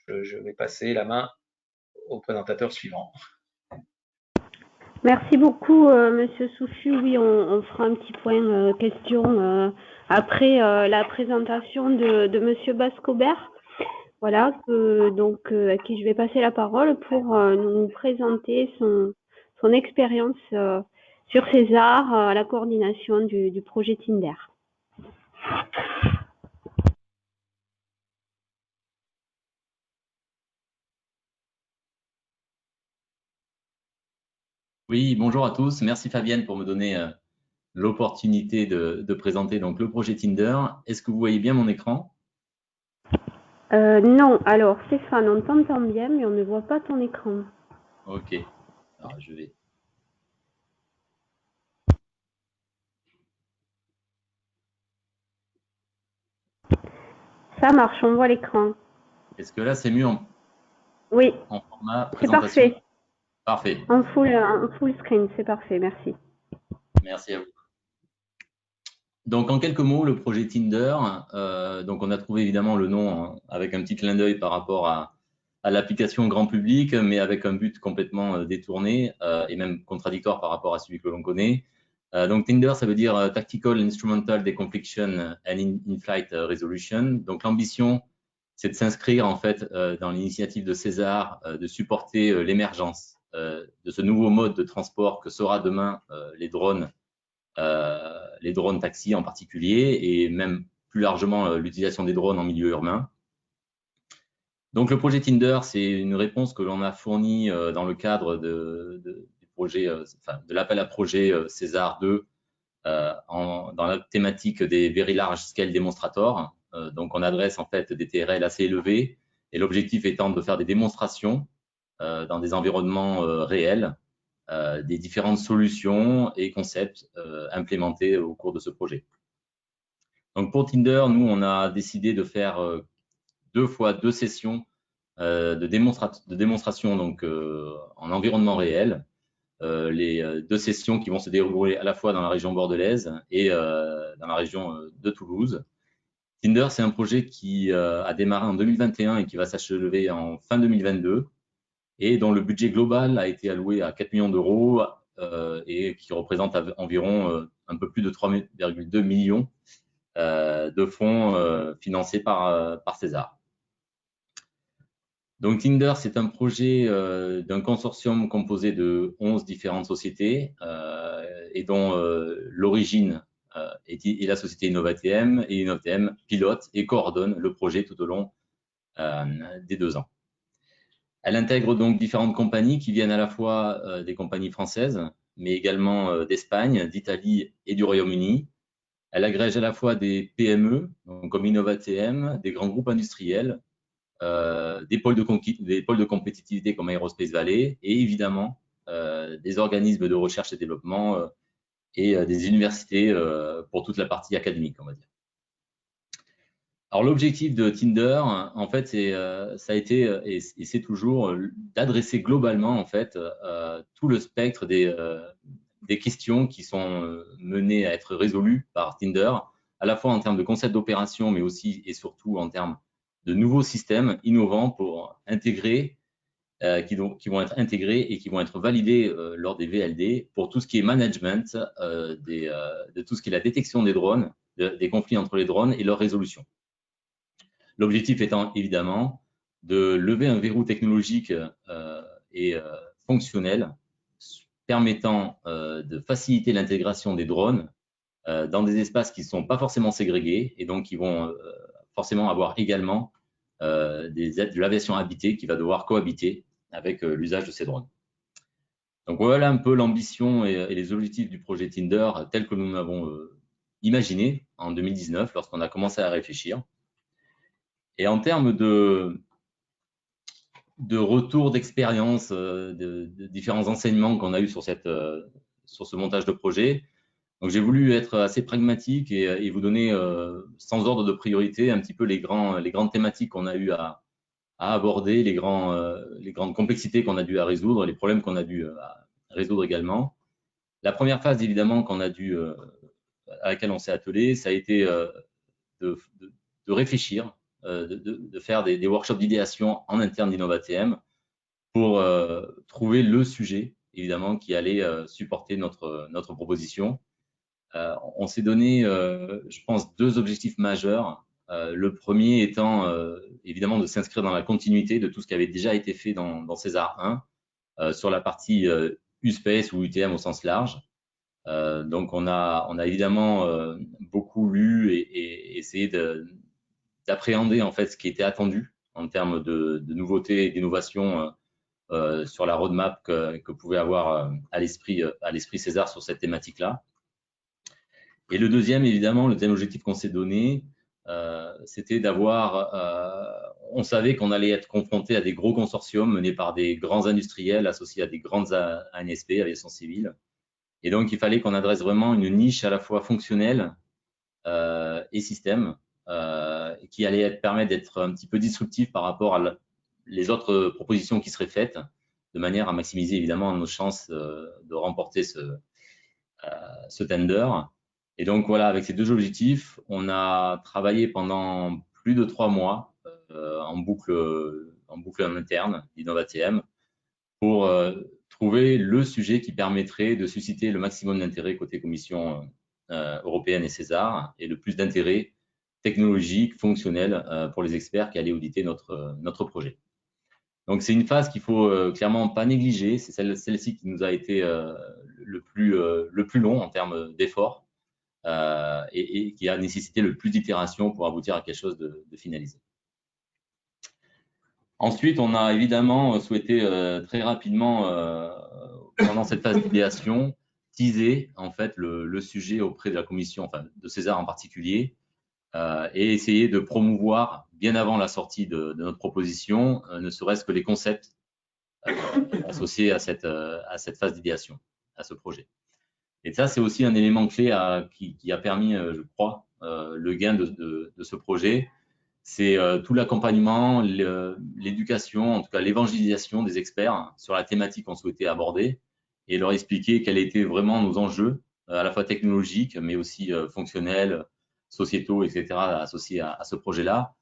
je vais passer la main au présentateur suivant. Merci beaucoup, Monsieur Souchu. Oui, on fera un petit point questions après la présentation de Monsieur Bascobert. Voilà, à qui je vais passer la parole pour nous présenter son expérience sur César, à la coordination du projet Tinder. Oui, bonjour à tous. Merci Fabienne pour me donner l'opportunité de présenter donc le projet Tinder. Est-ce que vous voyez bien mon écran? Non, alors Stéphane, on t'entend bien, mais on ne voit pas ton écran. Ok, alors je vais Ça marche, on voit l'écran. Est-ce que là, c'est mieux Oui, en format c'est présentation? parfait. Parfait. En full screen, c'est parfait, merci. Merci à vous. Donc, en quelques mots, le projet Tinder, donc on a trouvé évidemment le nom avec un petit clin d'œil par rapport à l'application grand public, mais avec un but complètement détourné et même contradictoire par rapport à celui que l'on connaît. Donc, Tinder, ça veut dire Tactical Instrumental Deconfliction and In-Flight Resolution. Donc, l'ambition, c'est de s'inscrire en fait dans l'initiative de César de supporter l'émergence de ce nouveau mode de transport que sera demain les drones taxis en particulier, et même plus largement l'utilisation des drones en milieu urbain. Donc le projet Tinder, c'est une réponse que l'on a fournie dans le cadre du projet, de l'appel à projet César 2 dans la thématique des Very Large Scale Demonstrators. Donc on adresse en fait des TRL assez élevés, et l'objectif étant de faire des démonstrations dans des environnements réels des différentes solutions et concepts implémentés au cours de ce projet. Donc pour Tinder, nous, on a décidé de faire 2 fois 2 sessions de démonstration donc, en environnement réel. Les 2 sessions qui vont se dérouler à la fois dans la région bordelaise et dans la région de Toulouse. Tinder, c'est un projet qui a démarré en 2021 et qui va s'achever en fin 2022, et dont le budget global a été alloué à 4 millions d'euros et qui représente environ un peu plus de 3,2 millions de fonds financés par César. Donc Tinder, c'est un projet d'un consortium composé de 11 différentes sociétés et dont l'origine est la société InnovaTM, et InnovaTM pilote et coordonne le projet tout au long des 2 ans. Elle intègre donc différentes compagnies qui viennent à la fois des compagnies françaises, mais également d'Espagne, d'Italie et du Royaume-Uni. Elle agrège à la fois des PME, donc comme InnovaTM, des grands groupes industriels, des pôles de compétitivité comme Aerospace Valley, et évidemment des organismes de recherche et développement et des universités pour toute la partie académique, on va dire. Alors l'objectif de Tinder, en fait, ça a été et c'est toujours d'adresser globalement en fait tout le spectre des questions qui sont menées à être résolues par Tinder, à la fois en termes de concept d'opération, mais aussi et surtout en termes de nouveaux systèmes innovants pour intégrer, qui vont être intégrés et qui vont être validés lors des VLD pour tout ce qui est management de tout ce qui est la détection des drones, des conflits entre les drones et leur résolution. L'objectif étant évidemment de lever un verrou technologique et fonctionnel permettant de faciliter l'intégration des drones dans des espaces qui ne sont pas forcément ségrégés, et donc qui vont forcément avoir également de l'aviation habitée qui va devoir cohabiter avec l'usage de ces drones. Donc voilà un peu l'ambition et les objectifs du projet Tinder tel que nous l'avons imaginé en 2019 lorsqu'on a commencé à réfléchir. Et en termes de retour d'expérience, de différents enseignements qu'on a eu sur ce montage de projet, donc j'ai voulu être assez pragmatique et vous donner sans ordre de priorité un petit peu les grandes thématiques qu'on a eu à aborder, les grandes complexités qu'on a dû à résoudre, les problèmes qu'on a dû résoudre également. La première phase évidemment à laquelle on s'est attelé, ça a été de réfléchir, de faire des workshops d'idéation en interne d'InnovaTM pour trouver le sujet, évidemment, qui allait supporter notre proposition. On s'est donné, je pense, 2 objectifs majeurs. Le premier étant, évidemment, de s'inscrire dans la continuité de tout ce qui avait déjà été fait dans César 1 sur la partie USpace ou UTM au sens large. Donc, on a évidemment beaucoup lu et essayé d'appréhender en fait ce qui était attendu en termes de nouveautés et d'innovations sur la roadmap que pouvait avoir à l'esprit César sur cette thématique-là. Et le deuxième objectif qu'on s'est donné, c'était d'avoir, on savait qu'on allait être confronté à des gros consortiums menés par des grands industriels associés à des grandes ANSP, aviation civile. Et donc, il fallait qu'on adresse vraiment une niche à la fois fonctionnelle et système, qui allait permettre d'être un petit peu disruptif par rapport à les autres propositions qui seraient faites, de manière à maximiser évidemment nos chances de remporter ce tender. Et donc voilà, avec ces deux objectifs, on a travaillé pendant plus de 3 mois en boucle en interne d'InnovaTM pour trouver le sujet qui permettrait de susciter le maximum d'intérêt côté Commission européenne et César et le plus d'intérêt technologique, fonctionnel pour les experts qui allaient auditer notre projet. Donc c'est une phase qu'il faut clairement pas négliger, c'est celle-ci qui nous a été le plus long en termes d'efforts et qui a nécessité le plus d'itérations pour aboutir à quelque chose de finalisé. Ensuite, on a évidemment souhaité très rapidement, pendant cette phase d'idéation, teaser en fait le sujet auprès de la commission, enfin de César en particulier, et essayer de promouvoir bien avant la sortie de notre proposition, ne serait-ce que les concepts associés à cette phase d'idéation, à ce projet. Et ça, c'est aussi un élément clé qui a permis, je crois, le gain de ce projet. C'est tout l'accompagnement, l'éducation, en tout cas l'évangélisation des experts sur la thématique qu'on souhaitait aborder et leur expliquer quels étaient vraiment nos enjeux, à la fois technologiques, mais aussi fonctionnels, sociétaux, etc., associés à ce projet-là,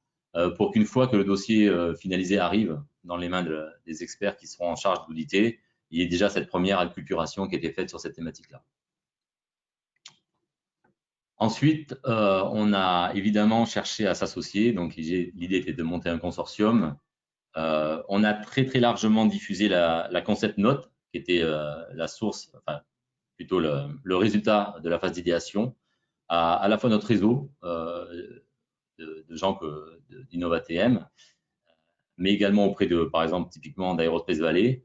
pour qu'une fois que le dossier finalisé arrive dans les mains des experts qui seront en charge d'auditer, il y ait déjà cette première acculturation qui a été faite sur cette thématique-là. Ensuite, on a évidemment cherché à s'associer. Donc, l'idée était de monter un consortium. On a très largement diffusé la concept note, qui était la source, enfin plutôt le résultat de la phase d'idéation, à la fois notre réseau de gens d'InnovaTM, mais également auprès de, par exemple, typiquement d'Aerospace Valley,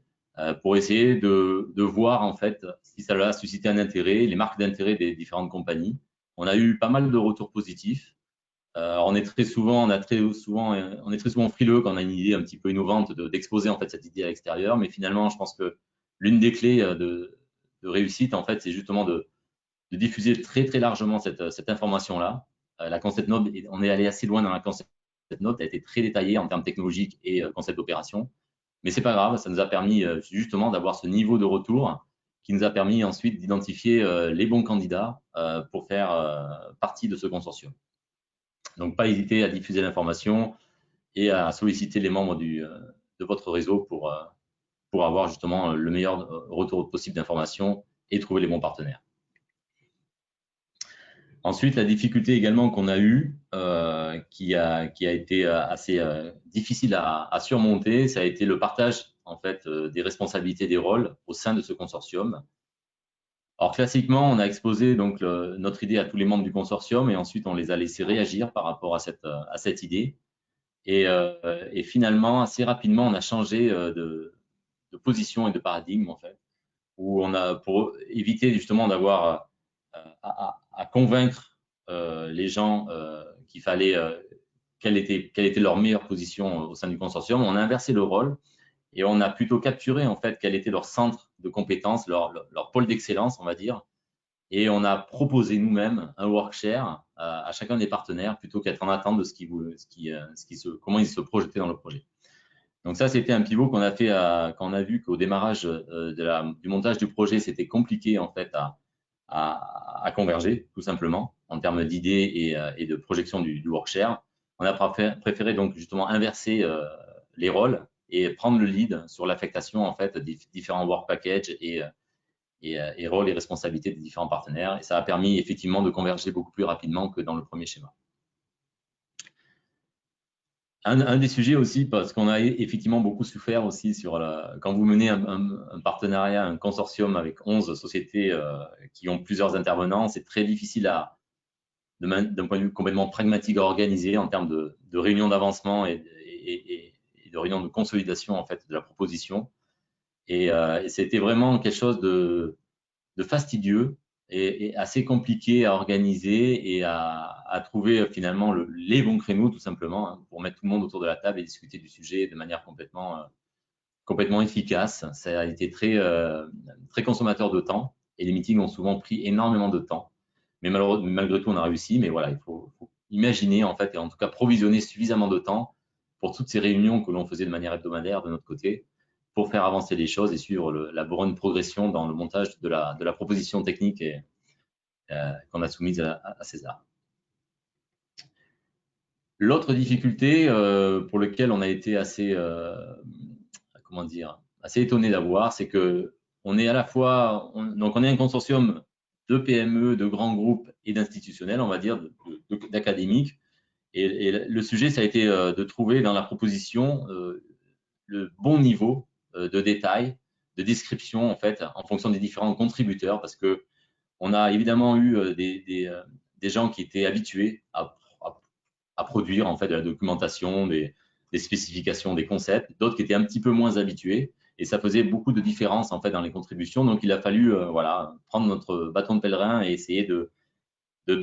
pour essayer de voir en fait si ça a suscité un intérêt, les marques d'intérêt des différentes compagnies. On a eu pas mal de retours positifs. On est très souvent frileux quand on a une idée un petit peu innovante d'exposer en fait cette idée à l'extérieur. Mais finalement, je pense que l'une des clés de réussite en fait, c'est justement de diffuser très largement cette information-là. La concept note, on est allé assez loin dans la concept note, elle a été très détaillée en termes technologiques et concept d'opération. Mais c'est pas grave, ça nous a permis justement d'avoir ce niveau de retour qui nous a permis ensuite d'identifier les bons candidats pour faire partie de ce consortium. Donc, pas hésiter à diffuser l'information et à solliciter les membres de votre réseau pour avoir justement le meilleur retour possible d'informations et trouver les bons partenaires. Ensuite, la difficulté également qu'on a eue, qui a été assez difficile à surmonter, ça a été le partage en fait des responsabilités des rôles au sein de ce consortium. Alors classiquement, on a exposé donc notre idée à tous les membres du consortium et ensuite on les a laissés réagir par rapport à cette idée. Et finalement, assez rapidement, on a changé de position et de paradigme en fait, où on a pour éviter justement d'avoir à convaincre les gens qu'il fallait quelle était leur meilleure position au sein du consortium. On a inversé le rôle et on a plutôt capturé en fait quel était leur centre de compétences, leur pôle d'excellence, on va dire. Et on a proposé nous-mêmes un workshare à chacun des partenaires plutôt qu'être en attente de comment ils se projetaient dans le projet. Donc ça, c'était un pivot qu'on a fait quand on a vu qu'au démarrage du montage du projet, c'était compliqué en fait à converger, tout simplement, en termes d'idées et de projection du workshare. On a préféré donc justement inverser les rôles et prendre le lead sur l'affectation en fait des différents work packages et rôles et responsabilités des différents partenaires. Et ça a permis effectivement de converger beaucoup plus rapidement que dans le premier schéma. Un des sujets aussi, parce qu'on a effectivement beaucoup souffert aussi quand vous menez un partenariat, un consortium avec 11 sociétés qui ont plusieurs intervenants, c'est très difficile d'un point de vue complètement pragmatique à organiser en termes de réunions d'avancement et de réunions de consolidation en fait de la proposition. Et c'était vraiment quelque chose de fastidieux et assez compliqué à organiser et à trouver finalement les bons créneaux tout simplement hein, pour mettre tout le monde autour de la table et discuter du sujet de manière complètement efficace. Ça a été très consommateur de temps et les meetings ont souvent pris énormément de temps. Mais malgré tout, on a réussi. Mais voilà, il faut imaginer, en fait, et en tout cas provisionner suffisamment de temps pour toutes ces réunions que l'on faisait de manière hebdomadaire de notre côté, pour faire avancer les choses et suivre la bonne progression dans le montage de la proposition technique qu'on a soumise à César. L'autre difficulté pour laquelle on a été assez, comment dire, assez étonné d'avoir, c'est que on est à la fois, donc on est un consortium de PME, de grands groupes et d'institutionnels, on va dire, d'académiques. Et le sujet, ça a été de trouver dans la proposition le bon niveau de détail, de description, en fait, en fonction des différents contributeurs, parce que on a évidemment eu des gens qui étaient habitués à produire, en fait, de la documentation, des spécifications, des concepts, d'autres qui étaient un petit peu moins habitués, et ça faisait beaucoup de différences, en fait, dans les contributions. Donc, il a fallu voilà, prendre notre bâton de pèlerin et essayer de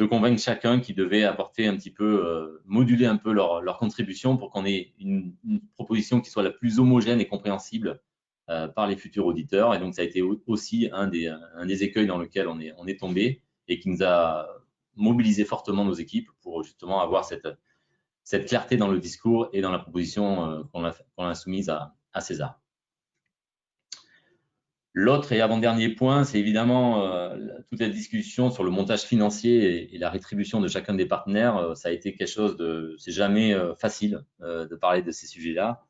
convaincre chacun qui devait apporter un petit peu, moduler un peu leur contribution pour qu'on ait une proposition qui soit la plus homogène et compréhensible par les futurs auditeurs. Et donc, ça a été aussi un des écueils dans lequel on est tombé et qui nous a mobilisé fortement nos équipes pour justement avoir cette clarté dans le discours et dans la proposition qu'on a soumise à César. L'autre et avant-dernier point, c'est évidemment toute la discussion sur le montage financier et la rétribution de chacun des partenaires. Ça a été quelque chose de, c'est jamais facile de parler de ces sujets-là.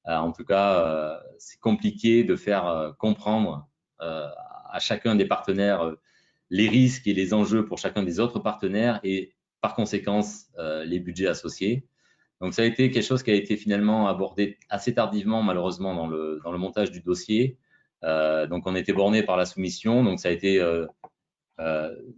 En tout cas, c'est compliqué de faire comprendre à chacun des partenaires les risques et les enjeux pour chacun des autres partenaires et par conséquent les budgets associés. Donc ça a été quelque chose qui a été finalement abordé assez tardivement malheureusement dans le montage du dossier. Donc on était borné par la soumission, donc ça a été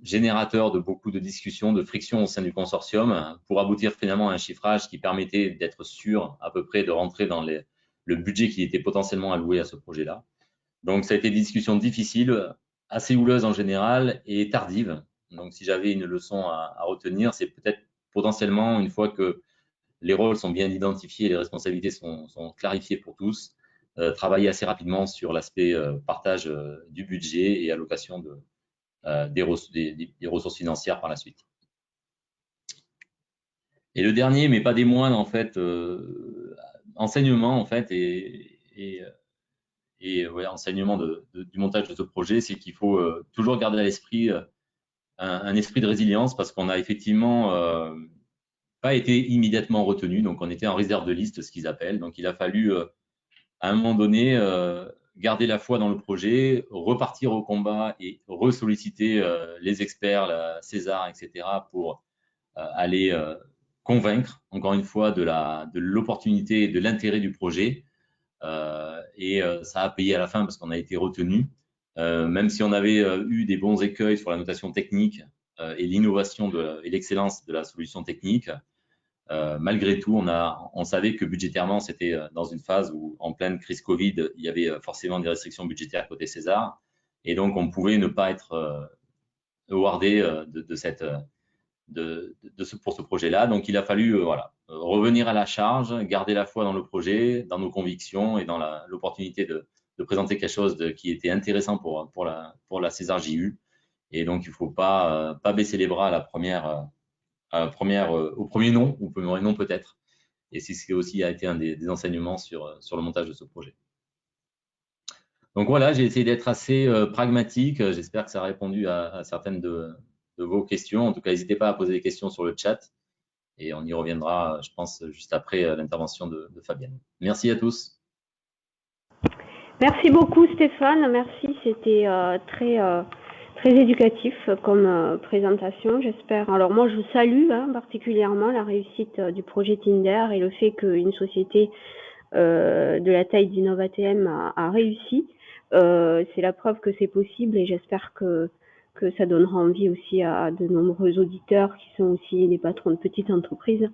générateur de beaucoup de discussions, de frictions au sein du consortium pour aboutir finalement à un chiffrage qui permettait d'être sûr à peu près de rentrer dans le budget qui était potentiellement alloué à ce projet-là. Donc ça a été des discussions difficiles, assez houleuses en général et tardives. Donc si j'avais une leçon à retenir, c'est peut-être potentiellement une fois que les rôles sont bien identifiés et les responsabilités sont clarifiées pour tous, travailler assez rapidement sur l'aspect partage du budget et allocation des ressources financières par la suite. Et le dernier, mais pas des moindres, en fait, enseignement, en fait, et ouais, enseignement du montage de ce projet, c'est qu'il faut toujours garder à l'esprit un esprit de résilience parce qu'on a effectivement pas été immédiatement retenu, donc on était en réserve de liste, ce qu'ils appellent. Donc il a fallu à un moment donné garder la foi dans le projet, repartir au combat et ressolliciter les experts, la César, etc. pour aller convaincre, encore une fois, de l'opportunité et de l'intérêt du projet. Et ça a payé à la fin parce qu'on a été retenu. Même si on avait eu des bons écueils sur la notation technique et l'innovation et l'excellence de la solution technique, malgré tout, on savait que budgétairement, c'était dans une phase où, en pleine crise Covid, il y avait forcément des restrictions budgétaires côté César. Et donc, on pouvait ne pas être awardé pour ce projet-là. Donc, il a fallu voilà, revenir à la charge, garder la foi dans le projet, dans nos convictions et dans l'opportunité de présenter quelque chose qui était intéressant pour la César JU. Et donc, il ne faut pas baisser les bras à la au premier nom, ou au premier nom peut-être. Et c'est ce qui aussi a été un des enseignements sur le montage de ce projet. Donc voilà, j'ai essayé d'être assez pragmatique. J'espère que ça a répondu à certaines de vos questions. En tout cas, n'hésitez pas à poser des questions sur le chat et on y reviendra, je pense, juste après l'intervention de Fabienne. Merci à tous. Merci beaucoup Stéphane, merci, c'était très éducatif comme présentation, j'espère. Alors moi je salue particulièrement la réussite du projet Tinder et le fait qu'une société de la taille d'InnovaTM a réussi. C'est la preuve que c'est possible et j'espère que ça donnera envie aussi à de nombreux auditeurs qui sont aussi des patrons de petites entreprises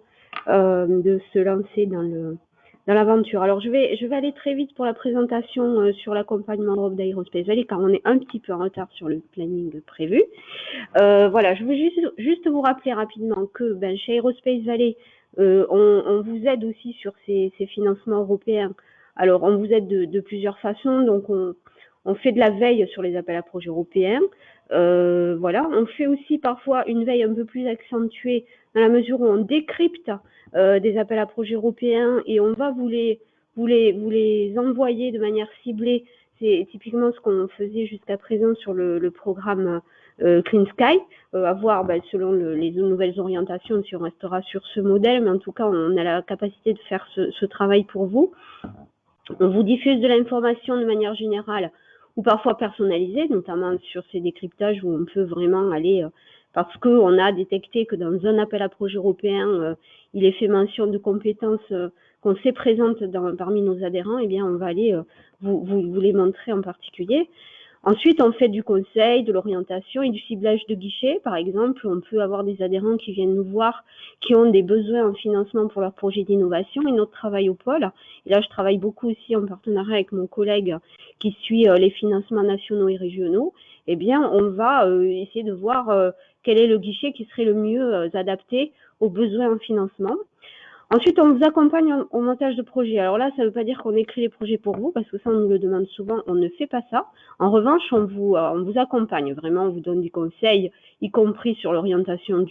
de se lancer dans l'aventure. Alors je vais aller très vite pour la présentation sur l'accompagnement Europe d'Aerospace Valley car on est un petit peu en retard sur le planning prévu. Voilà, je veux juste vous rappeler rapidement que chez Aerospace Valley, on vous aide aussi sur ces financements européens. Alors on vous aide de plusieurs façons, donc on fait de la veille sur les appels à projets européens. Voilà, on fait aussi parfois une veille un peu plus accentuée dans la mesure où on décrypte des appels à projets européens et on va vous les envoyer de manière ciblée. C'est typiquement ce qu'on faisait jusqu'à présent sur le programme Clean Sky, à voir selon les nouvelles orientations si on restera sur ce modèle, mais en tout cas on a la capacité de faire ce travail pour vous. On vous diffuse de l'information de manière générale ou parfois personnalisée, notamment sur ces décryptages où on peut vraiment aller, parce qu'on a détecté que dans un appel à projet européen, il est fait mention de compétences qu'on sait présentes parmi nos adhérents, eh bien on va aller vous les montrer en particulier. Ensuite, on fait du conseil, de l'orientation et du ciblage de guichet. Par exemple, on peut avoir des adhérents qui viennent nous voir, qui ont des besoins en financement pour leur projet d'innovation et notre travail au pôle. Et là, je travaille beaucoup aussi en partenariat avec mon collègue qui suit les financements nationaux et régionaux. Eh bien, on va essayer de voir quel est le guichet qui serait le mieux adapté aux besoins en financement. Ensuite, on vous accompagne au montage de projet. Alors là, ça ne veut pas dire qu'on écrit les projets pour vous, parce que ça, on nous le demande souvent, on ne fait pas ça. En revanche, on vous accompagne, vraiment, on vous donne des conseils, y compris sur l'orientation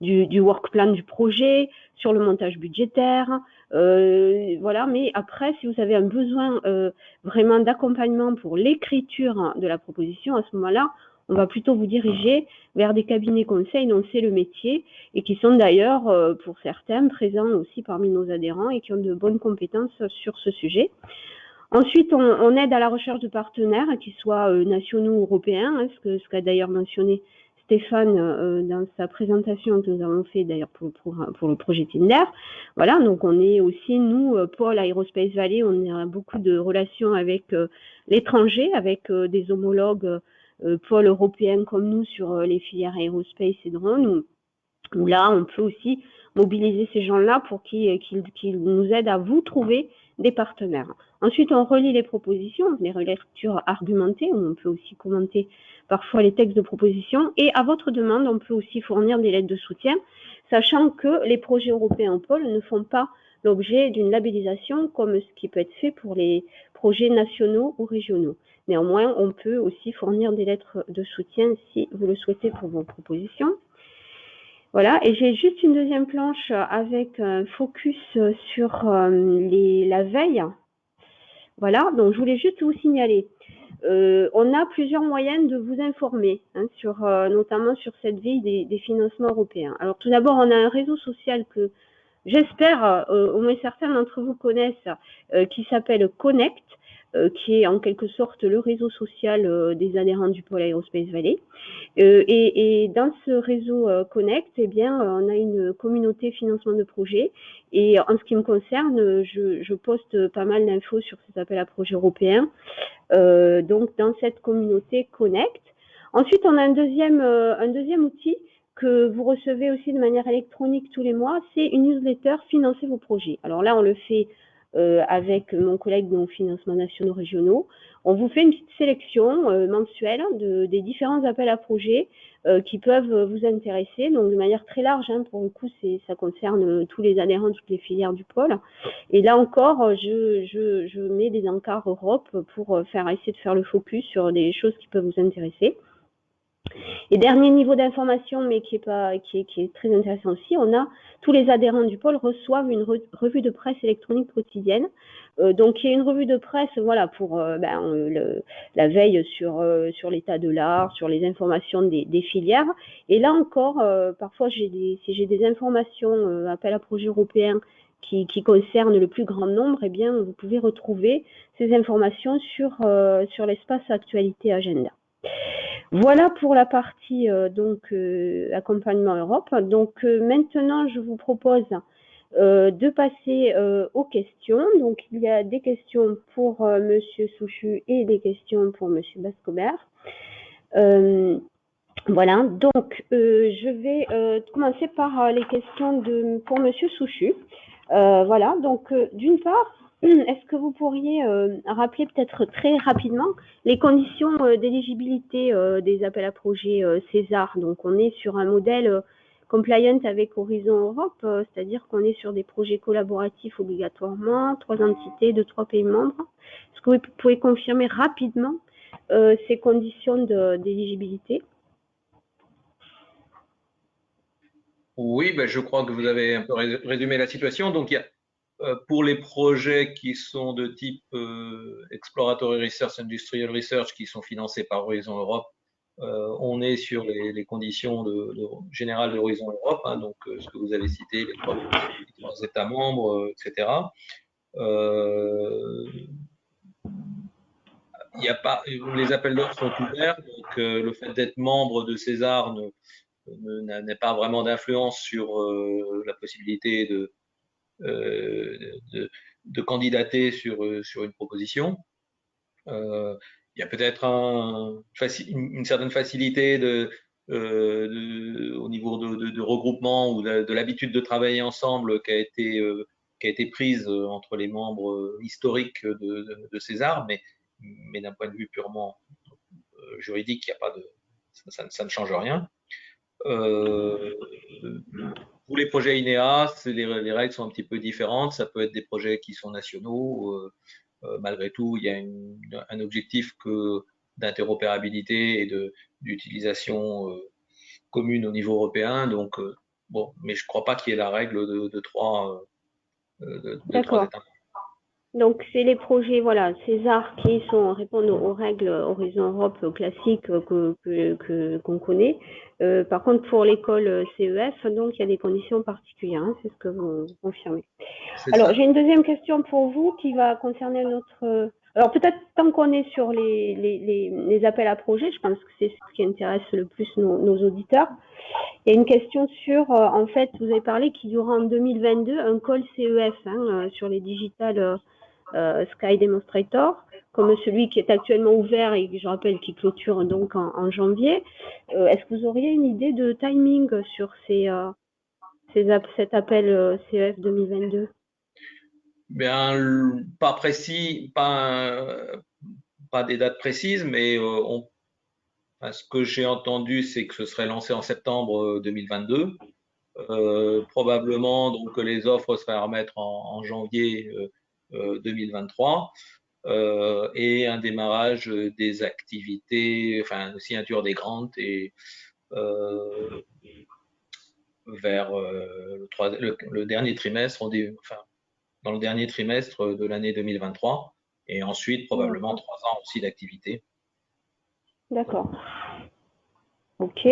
du work plan du projet, sur le montage budgétaire, voilà. Mais après, si vous avez un besoin vraiment d'accompagnement pour l'écriture de la proposition, à ce moment-là, on va plutôt vous diriger vers des cabinets conseils dont c'est le métier et qui sont d'ailleurs, pour certains, présents aussi parmi nos adhérents et qui ont de bonnes compétences sur ce sujet. Ensuite, on aide à la recherche de partenaires, qu'ils soient nationaux ou européens, hein, ce qu'a d'ailleurs mentionné Stéphane dans sa présentation que nous avons fait d'ailleurs pour le projet Tinder. Voilà, donc on est aussi, nous, Pôle Aerospace Valley, on a beaucoup de relations avec l'étranger, avec des homologues pôle européen comme nous sur les filières aérospace et drones, où là, on peut aussi mobiliser ces gens-là pour qu'ils nous aident à vous trouver des partenaires. Ensuite, on relit les propositions, les relectures argumentées, où on peut aussi commenter parfois les textes de proposition. Et à votre demande, on peut aussi fournir des lettres de soutien, sachant que les projets européens en pôle ne font pas l'objet d'une labellisation comme ce qui peut être fait pour les projets nationaux ou régionaux. Néanmoins, on peut aussi fournir des lettres de soutien si vous le souhaitez pour vos propositions. Voilà, et j'ai juste une deuxième planche avec un focus sur la veille. Voilà, donc je voulais juste vous signaler. On a plusieurs moyens de vous informer, hein, notamment sur cette veille des financements européens. Alors tout d'abord, on a un réseau social que j'espère au moins certains d'entre vous connaissent, qui s'appelle Connect, qui est en quelque sorte le réseau social des adhérents du pôle Aerospace Valley. Et dans ce réseau Connect, eh bien, on a une communauté financement de projets. Et en ce qui me concerne, je poste pas mal d'infos sur ces appels à projets européens. Donc, dans cette communauté Connect. Ensuite, on a un deuxième outil que vous recevez aussi de manière électronique tous les mois, c'est une newsletter Financer vos projets. Alors là, on le fait avec mon collègue dans financements nationaux régionaux. On vous fait une petite sélection mensuelle des différents appels à projets qui peuvent vous intéresser, donc de manière très large, hein, pour le coup, ça concerne tous les adhérents, toutes les filières du pôle. Et là encore, je mets des encarts Europe pour essayer de faire le focus sur des choses qui peuvent vous intéresser. Et dernier niveau d'information, mais qui est très intéressant aussi, on a tous les adhérents du pôle reçoivent une revue de presse électronique quotidienne. Donc, il y a une revue de presse, voilà, pour la veille sur l'état de l'art, sur les informations des filières. Et là encore, parfois, si j'ai des informations, appel à projet européen qui concernent le plus grand nombre, eh bien, vous pouvez retrouver ces informations sur l'espace actualité agenda. Voilà pour la partie accompagnement Europe. Donc maintenant, je vous propose de passer aux questions. Donc il y a des questions pour Monsieur Souchu et des questions pour Monsieur Bascobert. Voilà. Donc je vais commencer par les questions pour Monsieur Souchu. Voilà. Donc d'une part, est-ce que vous pourriez rappeler peut-être très rapidement les conditions d'éligibilité des appels à projets César? Donc, on est sur un modèle compliant avec Horizon Europe, c'est-à-dire qu'on est sur des projets collaboratifs obligatoirement, 3 entités de 3 pays membres. Est-ce que vous pouvez confirmer rapidement ces conditions d'éligibilité? Oui, ben, je crois que vous avez un peu résumé la situation. Donc, il y a, pour les projets qui sont de type Exploratory Research, Industrial Research, qui sont financés par Horizon Europe, on est sur les conditions générales de Horizon Europe, hein, donc ce que vous avez cité, les trois États membres, etc. Il y a pas, les appels d'offres sont ouverts, donc le fait d'être membre de César n'a pas vraiment d'influence sur la possibilité de candidater sur une proposition. Il y a peut-être une certaine facilité au niveau de regroupement ou de l'habitude de travailler ensemble qui a été prise entre les membres historiques de César, mais d'un point de vue purement juridique, il y a pas de, ça ne change rien. Pour les projets INEA, les règles sont un petit peu différentes. Ça peut être des projets qui sont nationaux. Malgré tout, il y a un objectif d'interopérabilité et d'utilisation commune au niveau européen. Donc, bon, mais je ne crois pas qu'il y ait la règle de trois États. Donc, c'est les projets, voilà, César qui répondent aux règles Horizon Europe classiques qu'on connaît. Par contre, pour l'école CEF, donc, il y a des conditions particulières, hein, c'est ce que vous confirmez. Alors, j'ai une deuxième question pour vous qui va concerner notre... Alors, peut-être tant qu'on est sur les appels à projets, je pense que c'est ce qui intéresse le plus nos auditeurs. Il y a une question sur, en fait, vous avez parlé qu'il y aura en 2022 un call CEF hein, sur les digital Sky Demonstrator, comme celui qui est actuellement ouvert et je rappelle qui clôture donc en janvier. Est-ce que vous auriez une idée de timing sur cet appel CEF 2022? Bien, pas précis, pas des dates précises, mais ce que j'ai entendu, c'est que ce serait lancé en septembre 2022. Probablement donc que les offres seraient à remettre en janvier 2023 et un démarrage des activités, enfin une signature des grants et vers le dernier trimestre, enfin dans le dernier trimestre de l'année 2023 et ensuite probablement 3 ans aussi d'activité. D'accord. Ok.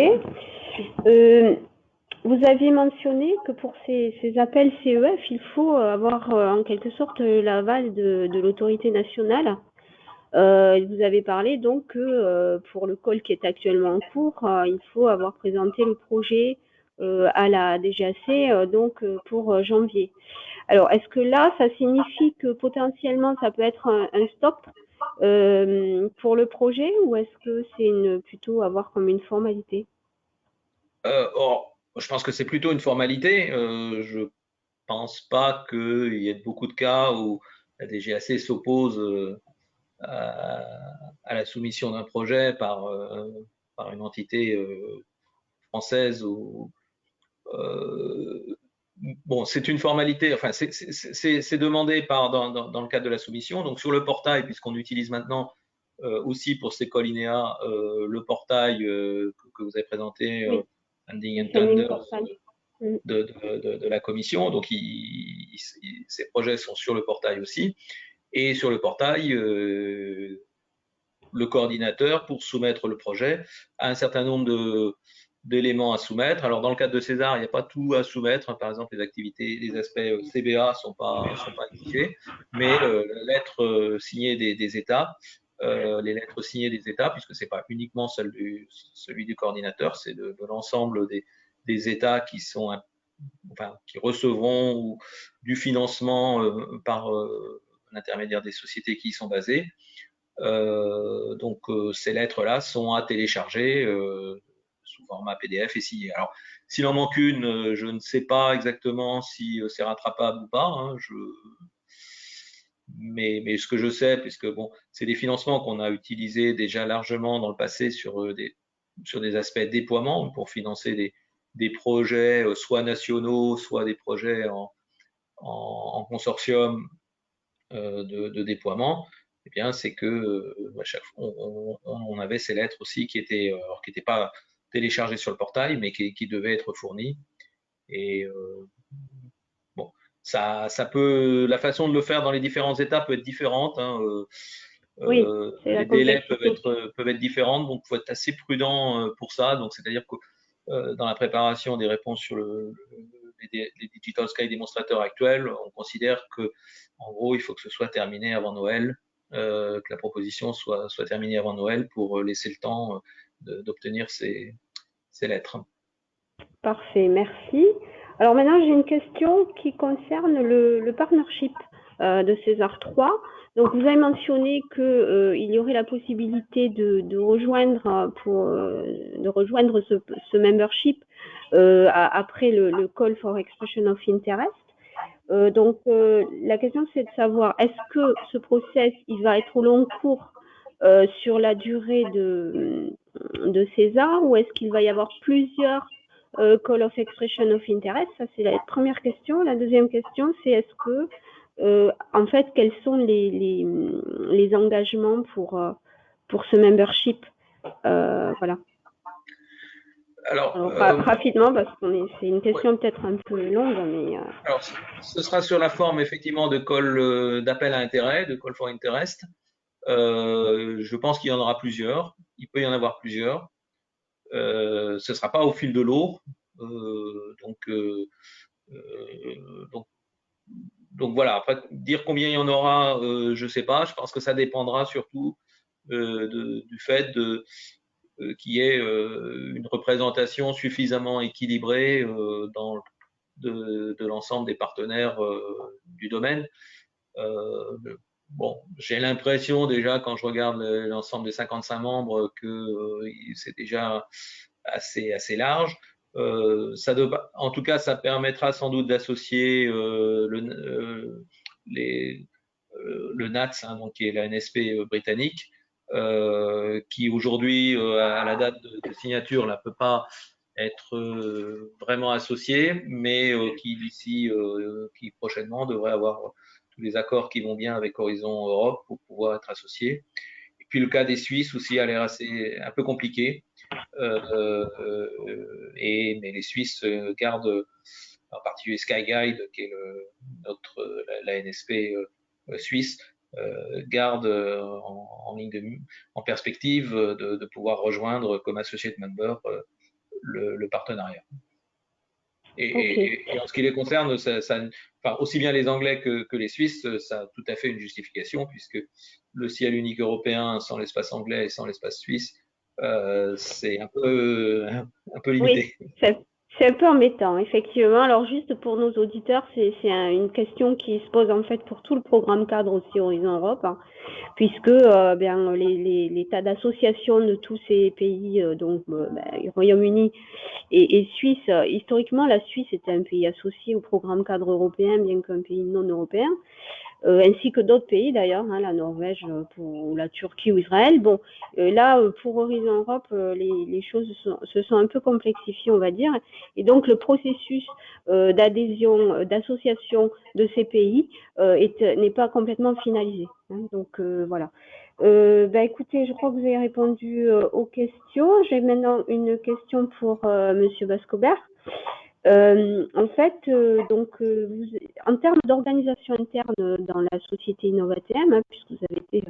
Vous aviez mentionné que pour ces appels CEF, il faut avoir en quelque sorte l'aval de l'autorité nationale. Vous avez parlé donc que pour le call qui est actuellement en cours, il faut avoir présenté le projet à la DGAC donc pour janvier. Alors, est-ce que là, ça signifie que potentiellement, ça peut être un stop pour le projet ou est-ce que c'est plutôt à voir comme une formalité? Je pense que c'est plutôt une formalité. Je pense pas qu'il y ait beaucoup de cas où la DGAC s'oppose à la soumission d'un projet par une entité française ou bon, c'est une formalité. Enfin, c'est demandé dans le cadre de la soumission. Donc sur le portail, puisqu'on utilise maintenant aussi pour ces calls INEA le portail que vous avez présenté, Oui. Funding and Tenders de la commission. Donc ces projets sont sur le portail aussi. Et sur le portail, le coordinateur, pour soumettre le projet, a un certain nombre d'éléments à soumettre. Alors, dans le cadre de César, il n'y a pas tout à soumettre. Par exemple, les activités, les aspects CBA sont pas exigés, mais la lettre signée des États, les lettres signées des États, puisque c'est pas uniquement celui du coordinateur, c'est de l'ensemble des États qui recevront du financement par l'intermédiaire des sociétés qui y sont basées. Donc ces lettres-là sont à télécharger sous format PDF et signées. Alors s'il en manque une, je ne sais pas exactement si c'est rattrapable ou pas. Hein, mais ce que je sais, puisque bon, c'est des financements qu'on a utilisés déjà largement dans le passé sur des aspects déploiement pour financer des projets soit nationaux, soit des projets en consortium de déploiement. eh bien, c'est que à chaque fois, on avait ces lettres aussi qui étaient pas téléchargées sur le portail, mais qui devaient être fournies. Et bon, ça peut, la façon de le faire dans les différentes étapes peut être différente. Hein, Oui, c'est la les délais complexité. peuvent être différents, donc il faut être assez prudent pour ça. Donc, c'est-à-dire que dans la préparation des réponses sur les Digital Sky démonstrateurs actuels, on considère que, en gros, il faut que ce soit terminé avant Noël, que la proposition soit terminée avant Noël pour laisser le temps d'obtenir ces lettres. Parfait, merci. Alors maintenant, j'ai une question qui concerne le partnership de César 3. Donc, vous avez mentionné qu'il y aurait la possibilité de rejoindre ce membership après le Call for Expression of Interest. Donc, la question, c'est de savoir, est-ce que ce process, il va être au long cours sur la durée de César, ou est-ce qu'il va y avoir plusieurs Call of Expression of Interest? Ça, c'est la première question. La deuxième question, c'est est-ce que, en fait, quels sont les engagements pour ce membership? Voilà. Alors, rapidement, parce que c'est une question peut-être un peu longue, mais. Alors, ce sera sur la forme effectivement de call d'appel à intérêt, de call for interest. Je pense qu'il y en aura plusieurs. Il peut y en avoir plusieurs. Ce ne sera pas au fil de l'eau. Donc voilà. Après, dire combien il y en aura, je ne sais pas. Je pense que ça dépendra surtout du fait qu'il y ait une représentation suffisamment équilibrée de l'ensemble des partenaires du domaine. Bon, j'ai l'impression déjà quand je regarde l'ensemble des 55 membres que c'est déjà assez large. En tout cas, ça permettra sans doute d'associer le NATS, hein, donc qui est la NSP britannique, qui aujourd'hui, à la date de signature, ne peut pas être vraiment associé, mais qui prochainement devrait avoir tous les accords qui vont bien avec Horizon Europe pour pouvoir être associé. Et puis le cas des Suisses aussi a l'air un peu compliqué, mais les Suisses gardent, en particulier Skyguide, qui est la NSP suisse, garde en perspective de pouvoir rejoindre comme associate member le partenariat. Et en ce qui les concerne, aussi bien les Anglais que les Suisses, ça a tout à fait une justification, puisque le ciel unique européen sans l'espace anglais et sans l'espace suisse, c'est un peu limité. Oui, c'est un peu embêtant, effectivement. Alors, juste pour nos auditeurs, c'est une question qui se pose en fait pour tout le programme cadre aussi Horizon Europe, hein, puisque les tas d'associations de tous ces pays, donc Royaume-Uni et Suisse, historiquement, la Suisse était un pays associé au programme cadre européen, bien qu'un pays non européen. Ainsi que d'autres pays d'ailleurs, hein, la Norvège, pour la Turquie ou Israël. Bon, là, pour Horizon Europe, les choses se sont un peu complexifiées, on va dire, et donc le processus d'adhésion, d'association de ces pays n'est pas complètement finalisé. Hein, donc voilà. Écoutez, je crois que vous avez répondu aux questions. J'ai maintenant une question pour Monsieur Bascobert. En fait, en termes d'organisation interne dans la société InnovaTM, hein, puisque vous avez été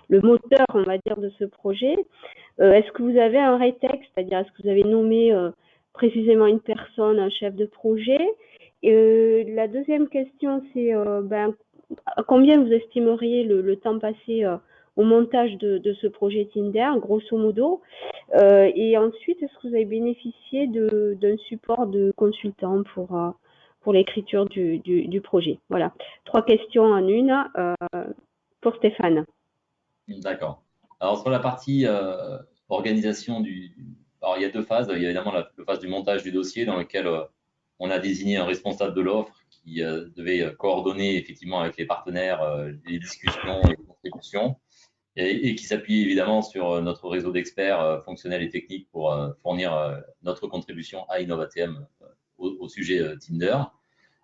le moteur, on va dire, de ce projet, est-ce que vous avez un rétexte, c'est-à-dire est-ce que vous avez nommé précisément une personne, un chef de projet? La deuxième question, c'est à combien vous estimeriez le temps passé au montage de ce projet Tinder, grosso modo, et ensuite, est-ce que vous avez bénéficié d'un support de consultant pour l'écriture du projet? Voilà, 3 questions en une pour Stéphane. D'accord. Alors sur la partie organisation alors il y a 2 phases. Il y a évidemment la phase du montage du dossier dans lequel on a désigné un responsable de l'offre qui devait coordonner effectivement avec les partenaires les discussions et les contributions, et qui s'appuie évidemment sur notre réseau d'experts fonctionnels et techniques pour fournir notre contribution à InnovaTM au sujet Tinder.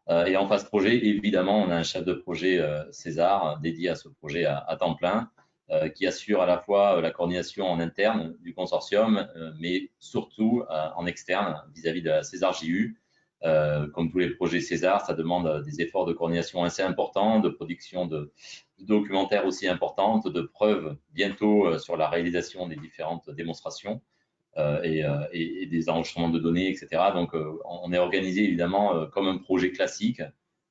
Et en phase projet, évidemment, on a un chef de projet César dédié à ce projet à temps plein, qui assure à la fois la coordination en interne du consortium, mais surtout en externe vis-à-vis de la César JU. Comme tous les projets César, ça demande des efforts de coordination assez importants, de production de documentaires aussi importantes, de preuves bientôt sur la réalisation des différentes démonstrations et des enregistrements de données, etc. Donc, on est organisé évidemment comme un projet classique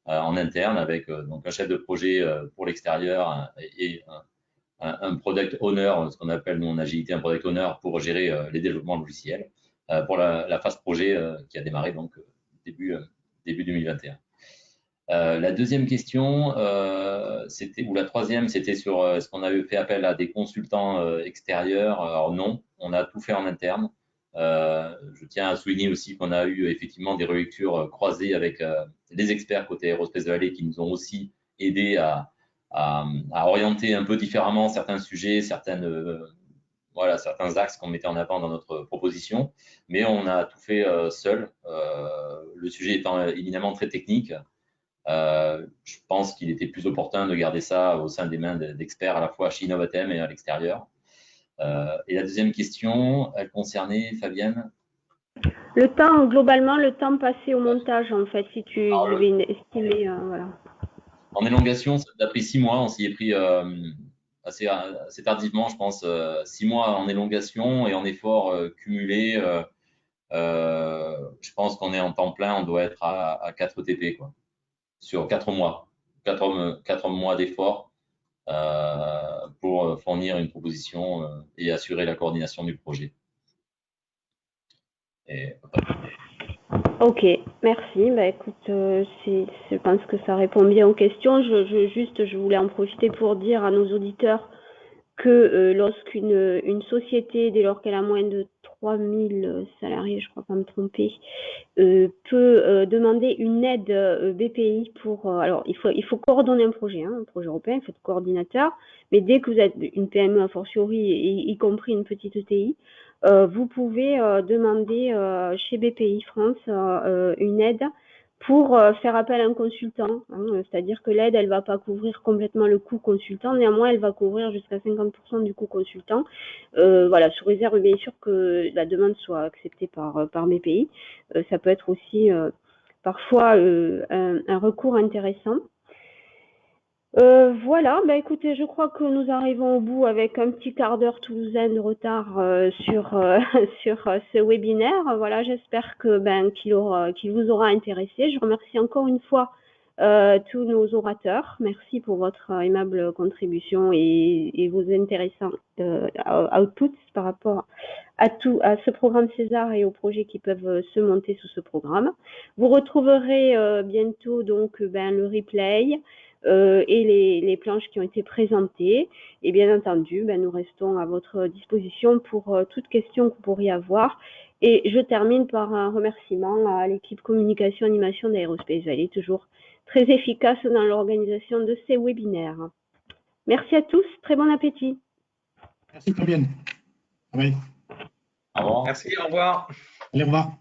en interne avec donc un chef de projet pour l'extérieur et un product owner, ce qu'on appelle nous en agilité un product owner pour gérer les développements logiciels pour la phase projet qui a démarré donc début 2021. La deuxième question, ou la troisième, c'était sur est-ce qu'on avait fait appel à des consultants extérieurs. Alors non, on a tout fait en interne. Je tiens à souligner aussi qu'on a eu effectivement des relectures croisées avec les experts côté Aerospace Valley qui nous ont aussi aidés à orienter un peu différemment certains sujets, certains axes qu'on mettait en avant dans notre proposition. Mais on a tout fait seul. Le sujet étant évidemment très technique. Je pense qu'il était plus opportun de garder ça au sein des mains d'experts à la fois chez Innovatem et à l'extérieur. Et la deuxième question, elle concernait, Fabienne? Globalement, le temps passé au montage, en fait, si tu devais estimer, voilà. En élongation, ça a pris 6 mois, on s'y est pris assez tardivement, je pense, 6 mois en élongation et en effort cumulé. Je pense qu'on est en temps plein, on doit être à 4 TP, quoi. Sur 4 mois, 4 mois d'efforts pour fournir une proposition et assurer la coordination du projet. Ok, merci. Bah, écoute, je pense que ça répond bien aux questions. Je voulais en profiter pour dire à nos auditeurs que lorsqu'une société, dès lors qu'elle a moins de 3000 salariés, je crois pas me tromper, peut demander une aide BPI pour… alors, il faut coordonner un projet européen, il faut être coordinateur, mais dès que vous êtes une PME a fortiori, y compris une petite ETI, vous pouvez demander chez BPI France une aide pour faire appel à un consultant. C'est-à-dire que l'aide, elle va pas couvrir complètement le coût consultant, néanmoins, elle va couvrir jusqu'à 50% du coût consultant. Voilà, sous réserve bien sûr que la demande soit acceptée par BPI. Ça peut être aussi parfois un recours intéressant. Voilà, bah écoutez, je crois que nous arrivons au bout avec un petit quart d'heure toulousain de retard sur ce webinaire. Voilà, j'espère que qu'il vous aura intéressé. Je remercie encore une fois tous nos orateurs. Merci pour votre aimable contribution et vos intéressants outputs par rapport à ce programme César et aux projets qui peuvent se monter sous ce programme. Vous retrouverez bientôt donc le replay. Et les planches qui ont été présentées. Et bien entendu, nous restons à votre disposition pour toute question que vous pourriez avoir. Et je termine par un remerciement à l'équipe communication animation d'Aerospace Valley, toujours très efficace dans l'organisation de ces webinaires. Merci à tous, très bon appétit. Merci Fabienne. Au revoir. Merci, au revoir. Allez, au revoir.